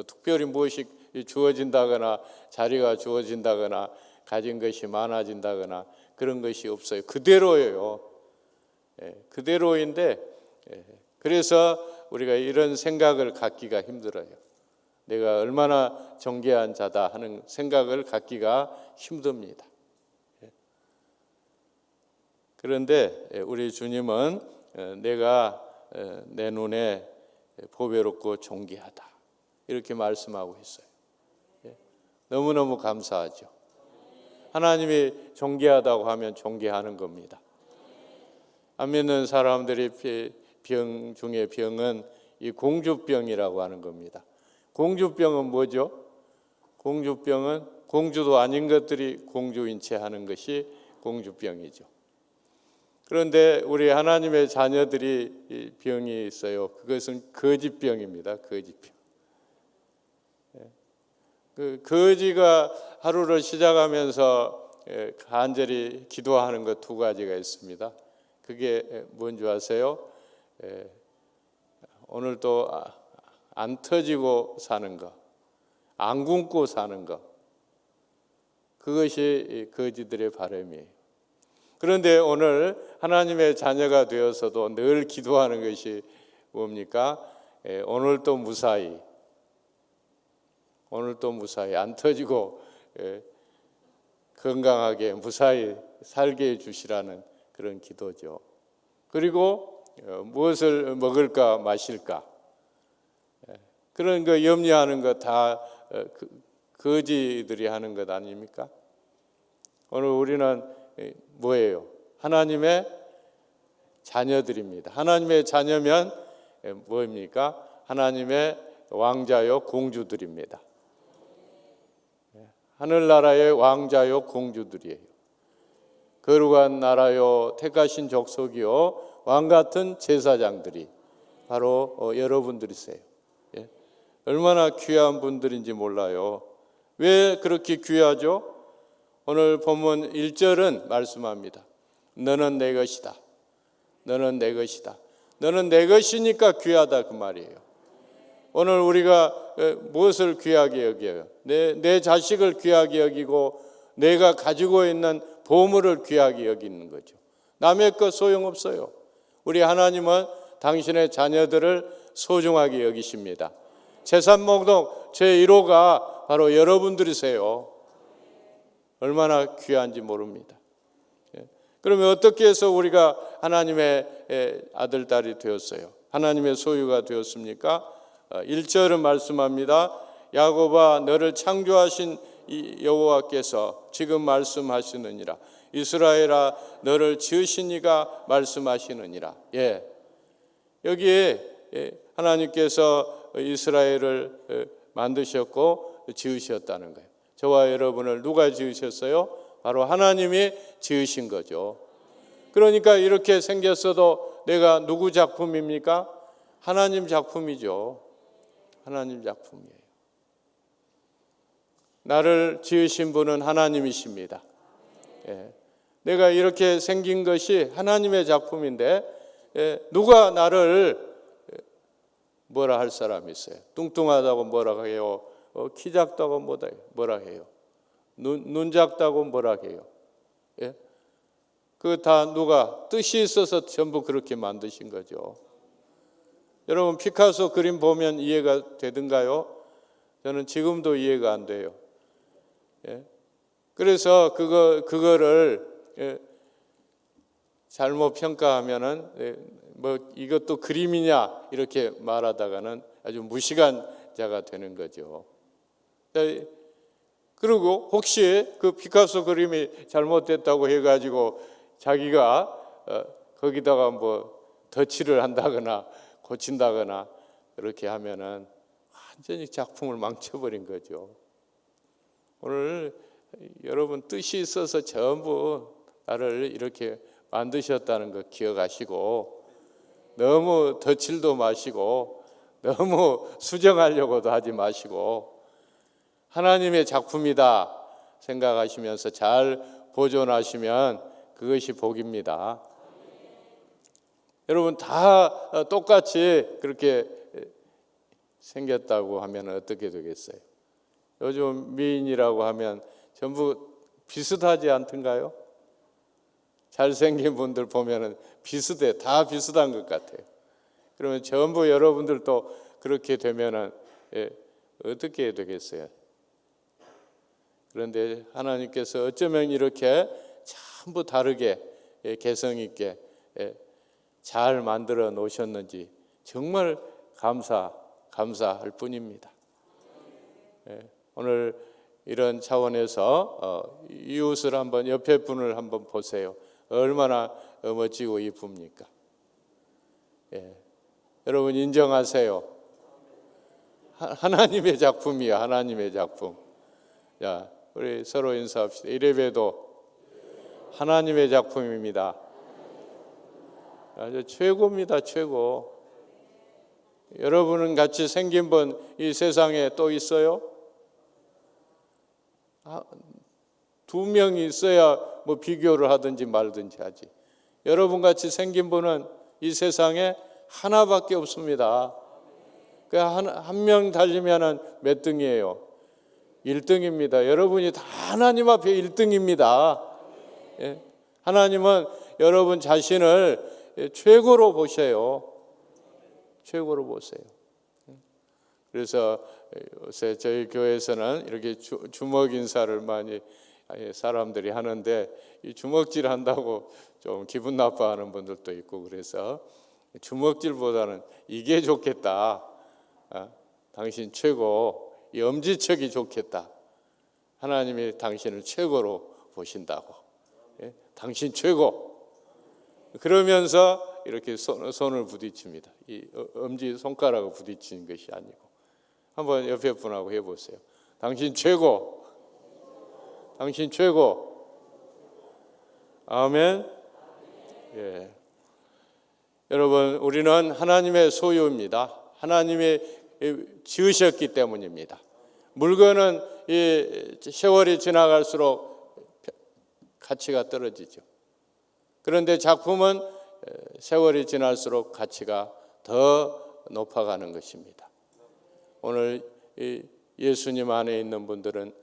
특별히 무엇이 주어진다거나 자리가 주어진다거나 가진 것이 많아진다거나 그런 것이 없어요. 그대로예요. 그대로인데 그래서 우리가 이런 생각을 갖기가 힘들어요. 내가 얼마나 존귀한 자다 하는 생각을 갖기가 힘듭니다. 그런데 우리 주님은 내가 내 눈에 보배롭고 존귀하다 이렇게 말씀하고 있어요. 너무너무 감사하죠. 하나님이 존귀하다고 하면 존귀하는 겁니다. 안 믿는 사람들이 병 중에 병은 이 공주병이라고 하는 겁니다. 공주병은 뭐죠? 공주병은 공주도 아닌 것들이 공주인 채 하는 것이 공주병이죠. 그런데 우리 하나님의 자녀들이 병이 있어요. 그것은 거짓병입니다. 거짓병. 그 거지가 하루를 시작하면서 간절히 기도하는 것 두 가지가 있습니다. 그게 뭔지 아세요? 오늘도 안 터지고 사는 것, 안 굶고 사는 것, 그것이 거지들의 바람이에요. 그런데 오늘 하나님의 자녀가 되어서도 늘 기도하는 것이 뭡니까? 오늘도 무사히 안 터지고 건강하게 무사히 살게 해주시라는 그런 기도죠. 그리고 무엇을 먹을까 마실까 그런 거 염려하는 거 다 거지들이 하는 것 아닙니까? 오늘 우리는 뭐예요? 하나님의 자녀들입니다. 하나님의 자녀면 뭐입니까? 하나님의 왕자요 공주들입니다. 하늘나라의 왕자요 공주들이에요. 거룩한 나라요 택하신 족속이요 왕같은 제사장들이 바로 여러분들이세요. 얼마나 귀한 분들인지 몰라요. 왜 그렇게 귀하죠? 오늘 본문 1절은 말씀합니다. 너는 내 것이다. 너는 내 것이다. 너는 내 것이니까 귀하다 그 말이에요. 오늘 우리가 무엇을 귀하게 여겨요? 내 자식을 귀하게 여기고 내가 가지고 있는 보물을 귀하게 여기는 거죠. 남의 것 소용없어요. 우리 하나님은 당신의 자녀들을 소중하게 여기십니다. 재산 목록 제1호가 바로 여러분들이세요. 얼마나 귀한지 모릅니다. 그러면 어떻게 해서 우리가 하나님의 아들, 딸이 되었어요? 하나님의 소유가 되었습니까? 1절은 말씀합니다. 야곱아 너를 창조하신 여호와께서 지금 말씀하시느니라. 이스라엘아 너를 지으신 이가 말씀하시느니라. 여기에 하나님께서 이스라엘을 만드셨고 지으셨다는 거예요. 저와 여러분을 누가 지으셨어요? 바로 하나님이 지으신 거죠. 그러니까 이렇게 생겼어도 내가 누구 작품입니까? 하나님 작품이죠. 하나님 작품이에요. 나를 지으신 분은 하나님이십니다. 내가 이렇게 생긴 것이 하나님의 작품인데 누가 나를 뭐라 할 사람이 있어요? 뚱뚱하다고 뭐라 해요? 키 작다고 뭐라 해요? 눈 작다고 뭐라 해요? 그 다 누가 뜻이 있어서 전부 그렇게 만드신 거죠. 여러분 피카소 그림 보면 이해가 되던가요? 저는 지금도 이해가 안 돼요. 그래서 그거를 잘못 평가하면은 뭐 이것도 그림이냐 이렇게 말하다가는 아주 무식한 자가 되는 거죠. 그리고 혹시 그 피카소 그림이 잘못됐다고 해가지고 자기가 거기다가 뭐 덧칠을 한다거나 고친다거나 그렇게 하면은 완전히 작품을 망쳐버린 거죠. 오늘 여러분 뜻이 있어서 전부 나를 이렇게 만드셨다는 거 기억하시고 너무 덧칠도 마시고 너무 수정하려고도 하지 마시고 하나님의 작품이다 생각하시면서 잘 보존하시면 그것이 복입니다. 여러분 다 똑같이 그렇게 생겼다고 하면 어떻게 되겠어요? 요즘 미인이라고 하면 전부 비슷하지 않던가요? 잘생긴 분들 보면은 비슷해. 다 비슷한 것 같아요. 그러면 전부 여러분들도 그렇게 되면은 어떻게 되겠어요? 그런데 하나님께서 어쩌면 이렇게 전부 다르게 개성 있게 잘 만들어 놓으셨는지 정말 감사할 뿐입니다. 오늘 이런 차원에서 이웃을 한번 옆에 분을 한번 보세요. 얼마나 멋지고 이쁩니까? 여러분 인정하세요. 하나님의 작품이야. 하나님의 작품. 자, 우리 서로 인사합시다. 이래봬도 하나님의 작품입니다. 아주 최고입니다. 최고. 여러분은 같이 생긴 분 이 세상에 또 있어요? 두 명이 있어야 뭐 비교를 하든지 말든지 하지. 여러분 같이 생긴 분은 이 세상에 하나밖에 없습니다. 그 한 명 달리면은 몇 등이에요? 1등입니다. 여러분이 다 하나님 앞에 1등입니다. 예? 하나님은 여러분 자신을 최고로 보셔요. 최고로 보세요. 그래서 요새 저희 교회에서는 이렇게 주먹 인사를 많이 사람들이 하는데, 이 주먹질 한다고 좀 기분 나빠하는 분들도 있고, 그래서 주먹질보다는 이게 좋겠다. 당신 최고, 이 엄지척이 좋겠다. 하나님이 당신을 최고로 보신다고. 예? 당신 최고. 그러면서 이렇게 손을 부딪힙니다. 이 엄지 손가락을 부딪히는 것이 아니고. 한번 옆에 분하고 해보세요. 당신 최고. 당신 최고. 아멘. 예. 여러분, 우리는 하나님의 소유입니다. 하나님이 지으셨기 때문입니다. 물건은 이 세월이 지나갈수록 가치가 떨어지죠. 그런데 작품은 세월이 지날수록 가치가 더 높아가는 것입니다. 오늘 예수님 안에 있는 분들은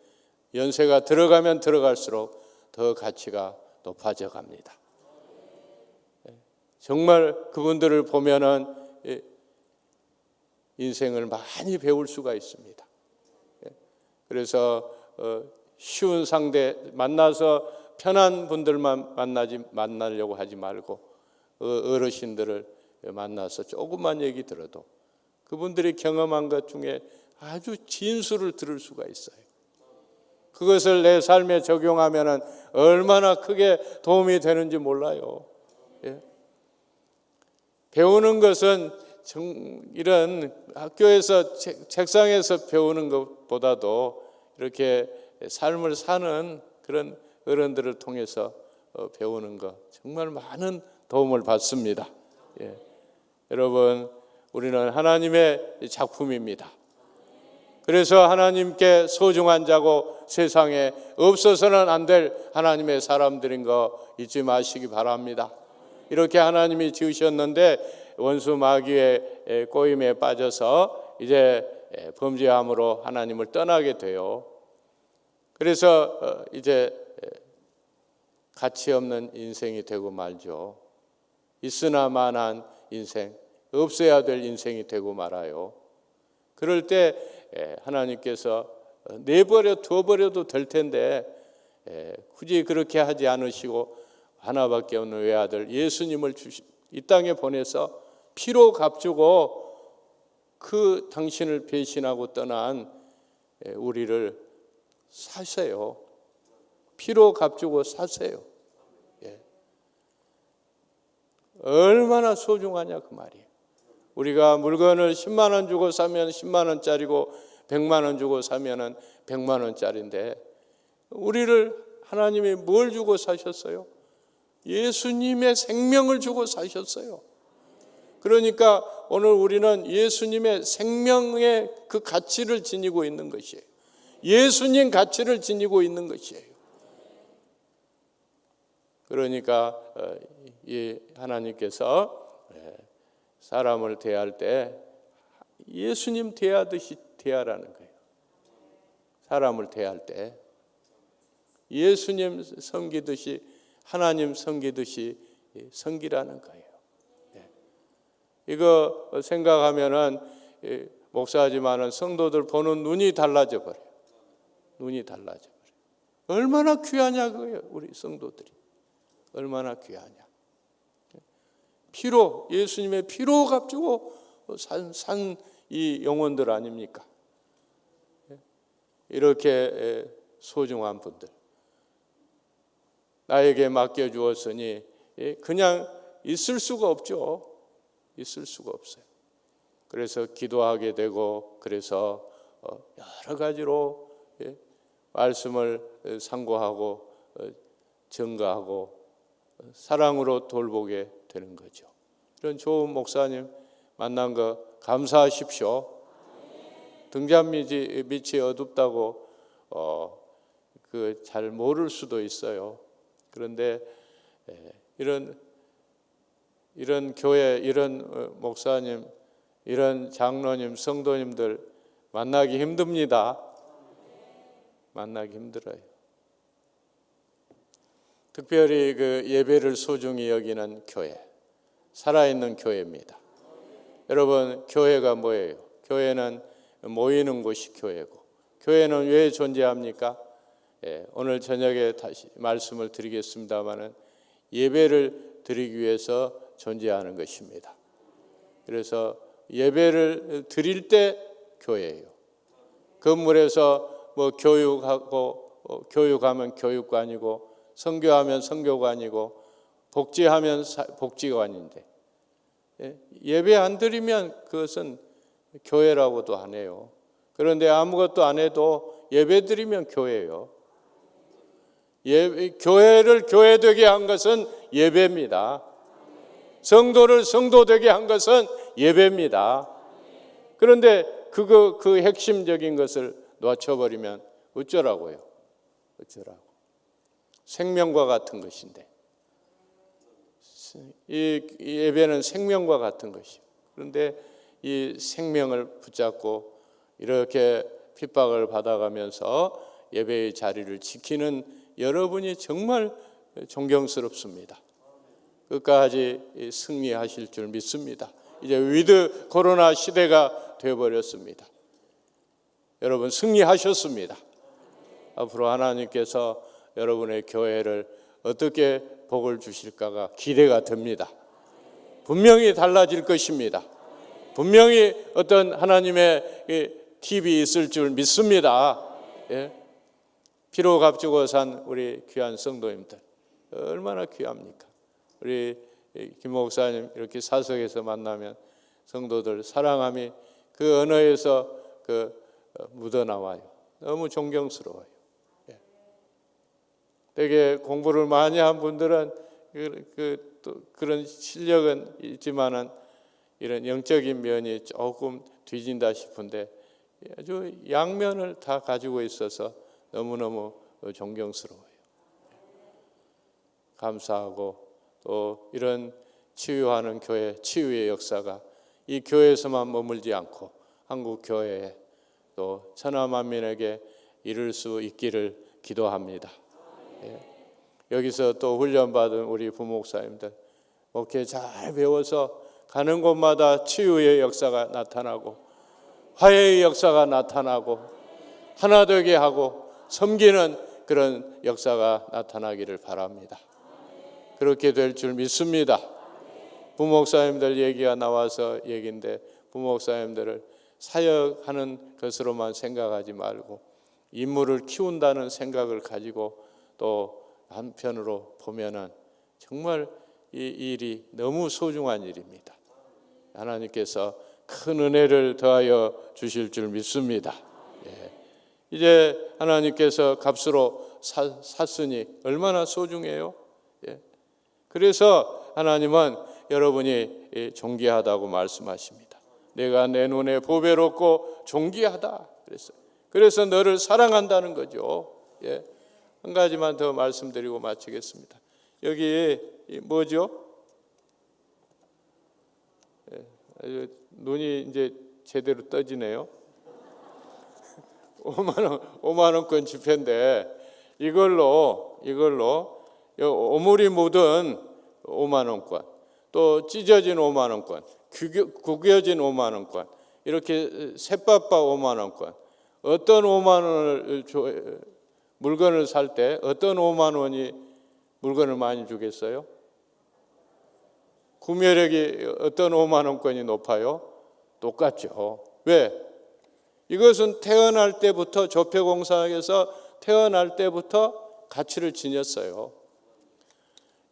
연세가 들어가면 들어갈수록 더 가치가 높아져 갑니다. 정말 그분들을 보면은 인생을 많이 배울 수가 있습니다. 그래서 쉬운 상대 만나서 편한 분들만 만나려고 하지 말고 어르신들을 만나서 조금만 얘기 들어도 그분들이 경험한 것 중에 아주 진수를 들을 수가 있어요. 그것을 내 삶에 적용하면 얼마나 크게 도움이 되는지 몰라요. 예? 배우는 것은 이런 학교에서 책상에서 배우는 것보다도 이렇게 삶을 사는 그런 어른들을 통해서 배우는 것 정말 많은 도움을 받습니다. 예. 여러분, 우리는 하나님의 작품입니다. 그래서 하나님께 소중한 자고 세상에 없어서는 안 될 하나님의 사람들인 거 잊지 마시기 바랍니다. 이렇게 하나님이 지으셨는데 원수 마귀의 꼬임에 빠져서 이제 범죄함으로 하나님을 떠나게 돼요. 그래서 이제 가치 없는 인생이 되고 말죠. 있으나 마나한 인생, 없어야 될 인생이 되고 말아요. 그럴 때 하나님께서 내버려 두어버려도 될 텐데 굳이 그렇게 하지 않으시고 하나밖에 없는 외아들 예수님을 이 땅에 보내서 피로 값주고 그 당신을 배신하고 떠난 우리를 사세요. 피로 값주고 사세요. 예. 얼마나 소중하냐 그 말이에요. 우리가 물건을 10만 원 주고 사면 10만 원짜리고 100만 원 주고 사면은 100만 원짜리인데 우리를 하나님이 뭘 주고 사셨어요? 예수님의 생명을 주고 사셨어요. 그러니까 오늘 우리는 예수님의 생명의 그 가치를 지니고 있는 것이에요. 예수님 가치를 지니고 있는 것이에요. 그러니까 이 하나님께서 사람을 대할 때 예수님 대하듯이 대하라는 거예요. 사람을 대할 때 예수님 섬기듯이 하나님 섬기듯이 섬기라는 거예요. 이거 생각하면은 목사지만은 성도들 보는 눈이 달라져 버려요. 눈이 달라져 버려요. 얼마나 귀하냐 그거예요. 우리 성도들이 얼마나 귀하냐. 피로 예수님의 피로 값주고 산 이 영혼들 아닙니까? 이렇게 소중한 분들 나에게 맡겨주었으니 그냥 있을 수가 없죠. 있을 수가 없어요. 그래서 기도하게 되고 그래서 여러 가지로 말씀을 상고하고 증거하고 사랑으로 돌보게 되는 거죠. 이런 좋은 목사님 만난 거 감사하십시오. 등잔 밑이 어둡다고 잘 모를 수도 있어요. 그런데 이런 교회, 이런 목사님, 이런 장로님, 성도님들 만나기 힘듭니다. 만나기 힘들어요. 특별히 그 예배를 소중히 여기는 교회, 살아있는 교회입니다. 여러분, 교회가 뭐예요? 교회는 모이는 곳이 교회고, 교회는 왜 존재합니까? 오늘 저녁에 다시 말씀을 드리겠습니다마는 예배를 드리기 위해서 존재하는 것입니다. 그래서 예배를 드릴 때 교회예요. 건물에서 뭐 교육하면 교육관이고, 선교하면 선교관이고, 복지하면 복지관인데, 예배 안 드리면 그것은 교회라고도 안 해요. 그런데 아무것도 안 해도 예배 드리면 교회예요. 교회를 교회되게 한 것은 예배입니다. 성도를 성도되게 한 것은 예배입니다. 그런데 그 핵심적인 것을 놓쳐버리면 어쩌라고요? 어쩌라고? 생명과 같은 것인데, 이 예배는 생명과 같은 것이에요. 그런데 이 생명을 붙잡고 이렇게 핍박을 받아가면서 예배의 자리를 지키는 여러분이 정말 존경스럽습니다. 끝까지 승리하실 줄 믿습니다. 이제 위드 코로나 시대가 되어버렸습니다. 여러분 승리하셨습니다. 앞으로 하나님께서 여러분의 교회를 어떻게 복을 주실까가 기대가 됩니다. 분명히 달라질 것입니다. 분명히 어떤 하나님의 팁이 있을 줄 믿습니다. 피로 값주고 산 우리 귀한 성도님들 얼마나 귀합니까? 우리 김 목사님 이렇게 사석에서 만나면 성도들 사랑함이 그 언어에서 묻어나와요. 너무 존경스러워요. 되게 공부를 많이 한 분들은 또 그런 실력은 있지만은 이런 영적인 면이 조금 뒤진다 싶은데 아주 양면을 다 가지고 있어서 너무너무 존경스러워요. 감사하고 또 이런 치유하는 교회, 치유의 역사가 이 교회에서만 머물지 않고 한국 교회에 또 천하 만민에게 이룰 수 있기를 기도합니다. 여기서 또 훈련받은 우리 부목사님들 목회 잘 배워서 가는 곳마다 치유의 역사가 나타나고 화해의 역사가 나타나고 하나 되게 하고 섬기는 그런 역사가 나타나기를 바랍니다. 그렇게 될 줄 믿습니다. 부목사님들 얘기가 나와서 얘기인데 부목사님들을 사역하는 것으로만 생각하지 말고 인물을 키운다는 생각을 가지고 또 한편으로 보면은 정말 이 일이 너무 소중한 일입니다. 하나님께서 큰 은혜를 더하여 주실 줄 믿습니다. 이제 하나님께서 값으로 샀으니 얼마나 소중해요? 그래서 하나님은 여러분이 존귀하다고 말씀하십니다. 내가 내 눈에 보배롭고 존귀하다 그랬어요. 그래서 너를 사랑한다는 거죠. 한 가지만 더 말씀드리고 마치겠습니다. 여기 뭐죠? 눈이 이제 제대로 떠지네요. 5만 원권 지폐인데 이걸로 오물이 묻은 5만 원권, 또 찢어진 5만 원권, 구겨진 5만 원권, 이렇게 셋바빠 5만 원권. 어떤 5만 원을 물건을 살 때 어떤 5만 원이 물건을 많이 주겠어요? 구매력이 어떤 5만 원권이 높아요? 똑같죠. 왜? 이것은 태어날 때부터 조폐공사에서 태어날 때부터 가치를 지녔어요.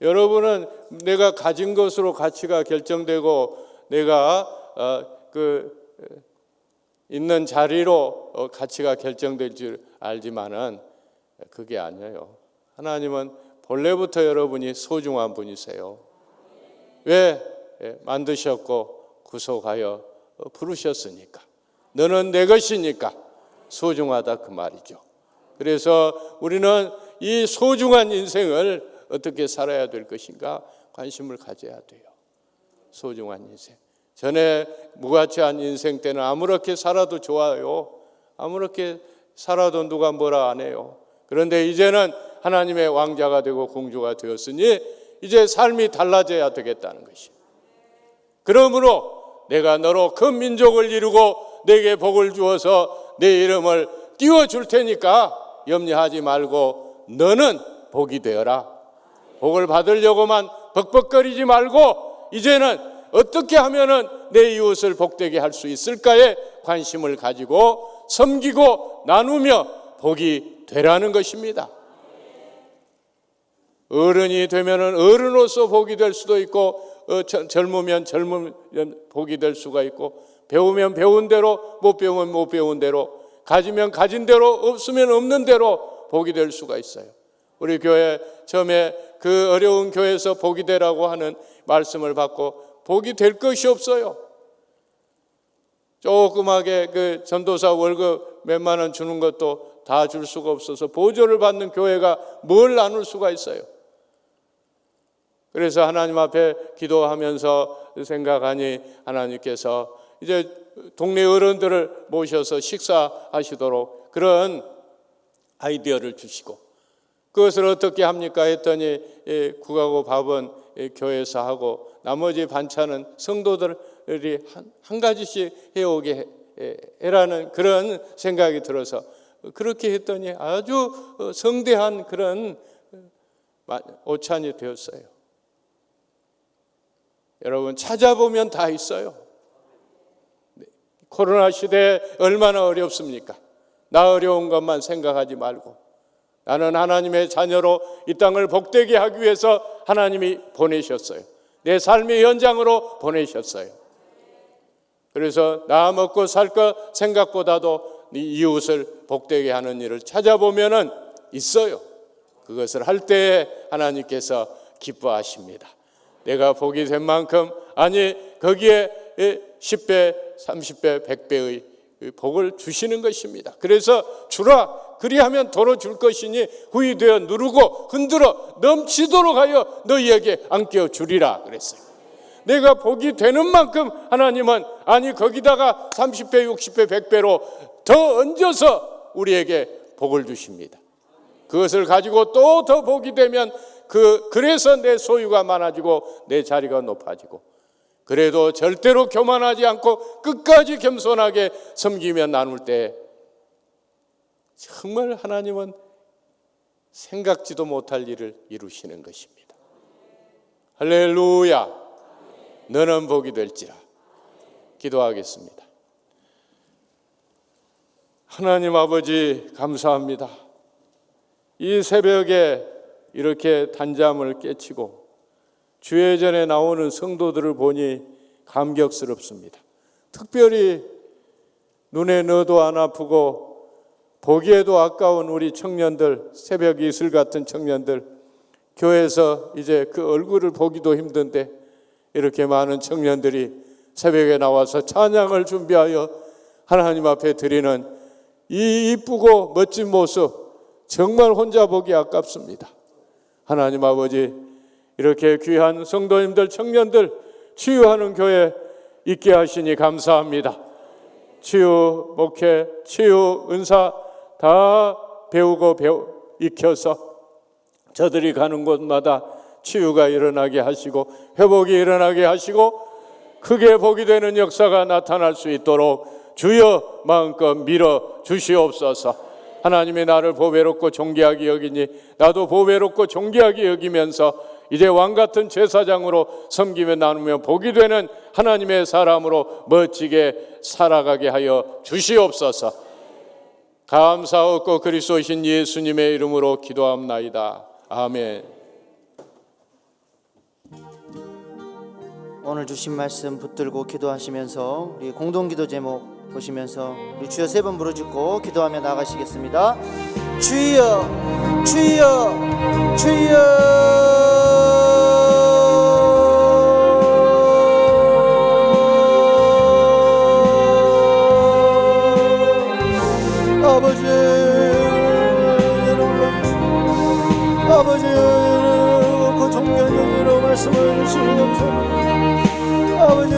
여러분은 내가 가진 것으로 가치가 결정되고 내가 있는 자리로 가치가 결정될 줄 알지만은 그게 아니에요. 하나님은 본래부터 여러분이 소중한 분이세요. 왜? 만드셨고 구속하여 부르셨으니까. 너는 내 것이니까 소중하다 그 말이죠. 그래서 우리는 이 소중한 인생을 어떻게 살아야 될 것인가 관심을 가져야 돼요. 소중한 인생. 전에 무가치한 인생 때는 아무렇게 살아도 좋아요. 아무렇게 살아도 누가 뭐라 안 해요. 그런데 이제는 하나님의 왕자가 되고 공주가 되었으니 이제 삶이 달라져야 되겠다는 것이에요. 그러므로 내가 너로 큰 민족을 이루고 내게 복을 주어서 내 이름을 띄워줄 테니까 염려하지 말고 너는 복이 되어라. 복을 받으려고만 벅벅거리지 말고 이제는 어떻게 하면은 내 이웃을 복되게 할 수 있을까에 관심을 가지고 섬기고 나누며 복이 되라는 것입니다. 어른이 되면은 어른으로서 복이 될 수도 있고 젊으면 젊으면 복이 될 수가 있고 배우면 배운 대로 못 배우면 못 배운 대로 가지면 가진 대로 없으면 없는 대로 복이 될 수가 있어요. 우리 교회 처음에 그 어려운 교회에서 복이 되라고 하는 말씀을 받고 복이 될 것이 없어요. 조그맣게 그 전도사 월급 몇만 원 주는 것도 다 줄 수가 없어서 보조를 받는 교회가 뭘 나눌 수가 있어요. 그래서 하나님 앞에 기도하면서 생각하니 하나님께서 이제 동네 어른들을 모셔서 식사하시도록 그런 아이디어를 주시고 그것을 어떻게 합니까 했더니 국하고 밥은 교회에서 하고 나머지 반찬은 성도들이 한 가지씩 해오게 해라는 그런 생각이 들어서 그렇게 했더니 아주 성대한 그런 오찬이 되었어요. 여러분 찾아보면 다 있어요. 코로나 시대에 얼마나 어렵습니까? 나 어려운 것만 생각하지 말고 나는 하나님의 자녀로 이 땅을 복되게 하기 위해서 하나님이 보내셨어요. 내 삶의 현장으로 보내셨어요. 그래서 나 먹고 살 것 생각보다도 네 이웃을 복되게 하는 일을 찾아보면은 있어요. 그것을 할 때에 하나님께서 기뻐하십니다. 내가 복이 된 만큼 아니 거기에 10배, 30배, 100배의 복을 주시는 것입니다. 그래서 주라 그리하면 도로 줄 것이니 후히 되어 누르고 흔들어 넘치도록 하여 너희에게 안겨 주리라 그랬어요. 내가 복이 되는 만큼 하나님은 아니 거기다가 30배, 60배, 100배로 더 얹어서 우리에게 복을 주십니다. 그것을 가지고 또 더 복이 되면 그래서 내 소유가 많아지고 내 자리가 높아지고 그래도 절대로 교만하지 않고 끝까지 겸손하게 섬기며 나눌 때 정말 하나님은 생각지도 못할 일을 이루시는 것입니다. 할렐루야. 너는 복이 될지라. 기도하겠습니다. 하나님 아버지 감사합니다. 이 새벽에 이렇게 단잠을 깨치고 주의 전에 나오는 성도들을 보니 감격스럽습니다. 특별히 눈에 넣어도 안 아프고 보기에도 아까운 우리 청년들, 새벽 이슬 같은 청년들, 교회에서 이제 그 얼굴을 보기도 힘든데 이렇게 많은 청년들이 새벽에 나와서 찬양을 준비하여 하나님 앞에 드리는 이 이쁘고 멋진 모습 정말 혼자 보기 아깝습니다. 하나님 아버지 이렇게 귀한 성도님들 청년들 치유하는 교회 있게 하시니 감사합니다. 치유 목회, 치유 은사 다 배우고 익혀서 저들이 가는 곳마다 치유가 일어나게 하시고 회복이 일어나게 하시고 크게 복이 되는 역사가 나타날 수 있도록 주여 마음껏 밀어 주시옵소서. 하나님이 나를 보배롭고 존귀하게 여기니 나도 보배롭고 존귀하게 여기면서 이제 왕같은 제사장으로 섬기며 나누며 복이 되는 하나님의 사람으로 멋지게 살아가게 하여 주시옵소서. 감사하고 그리스도이신 예수님의 이름으로 기도합나이다. 아멘. 오늘 주신 말씀 붙들고 기도하시면서 우리 공동기도 제목 보시면서 우리 주여 세 번 부르짖고 기도하며 나가시겠습니다. 주여 주여 주여 아버지 말씀을 주시니 감사합니다. 아버지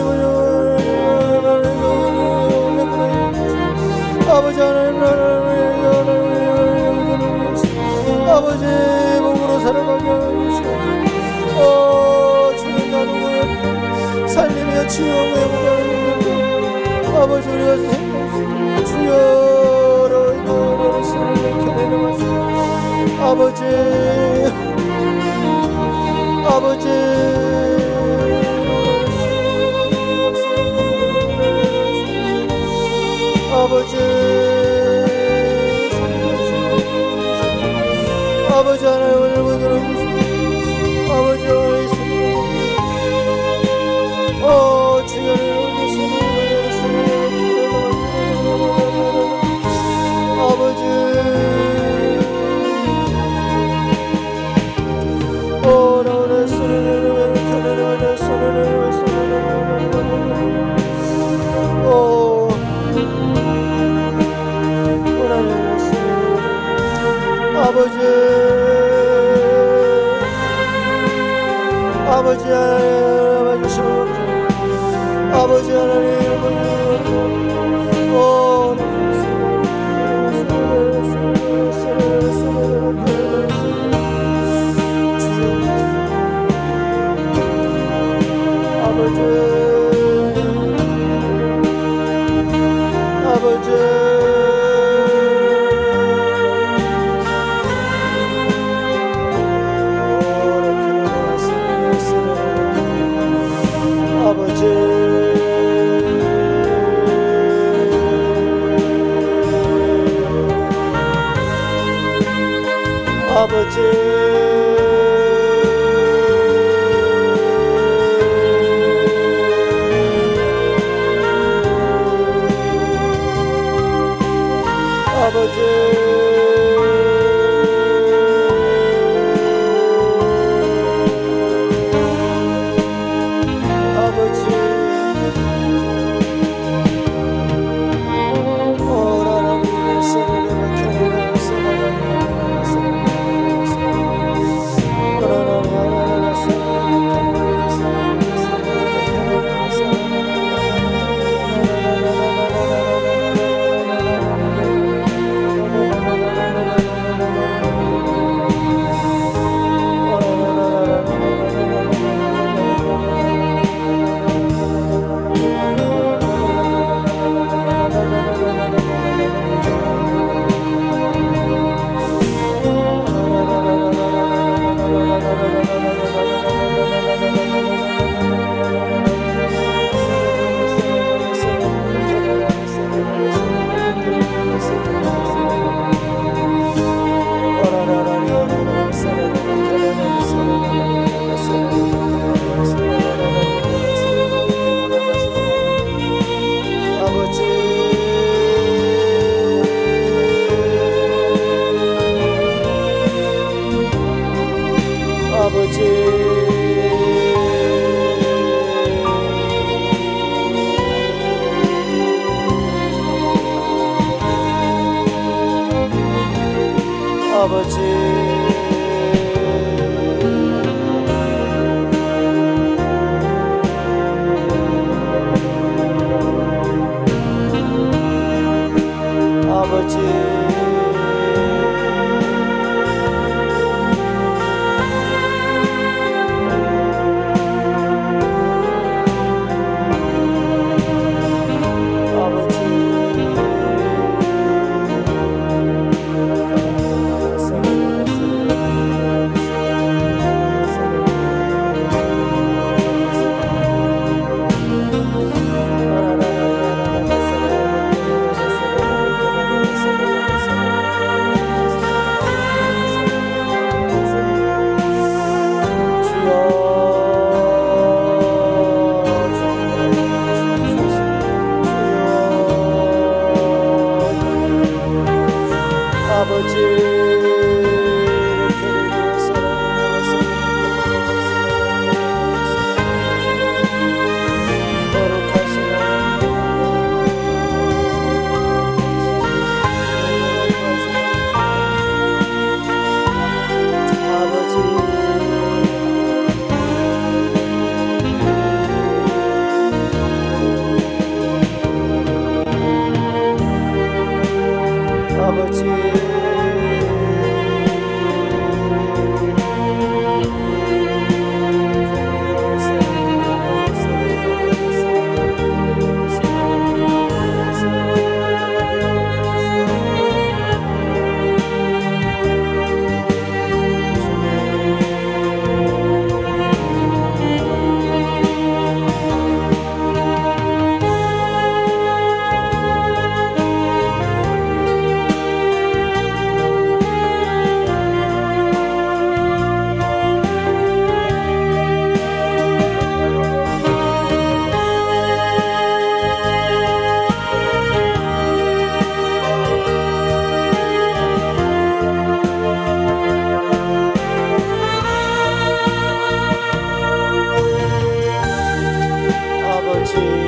아버지 하나님 아버지 몸으로 살아가게 하시옵소서. 주님 나누고 살리며 치유하고 회복하는 아버지 우리가 생각합니다. 주여 너를 쓰는 견해를 마시고 아버지 아버지 하나님을 보여주시고 아버지 주여 아버지 하나님 아버지 하나님 주여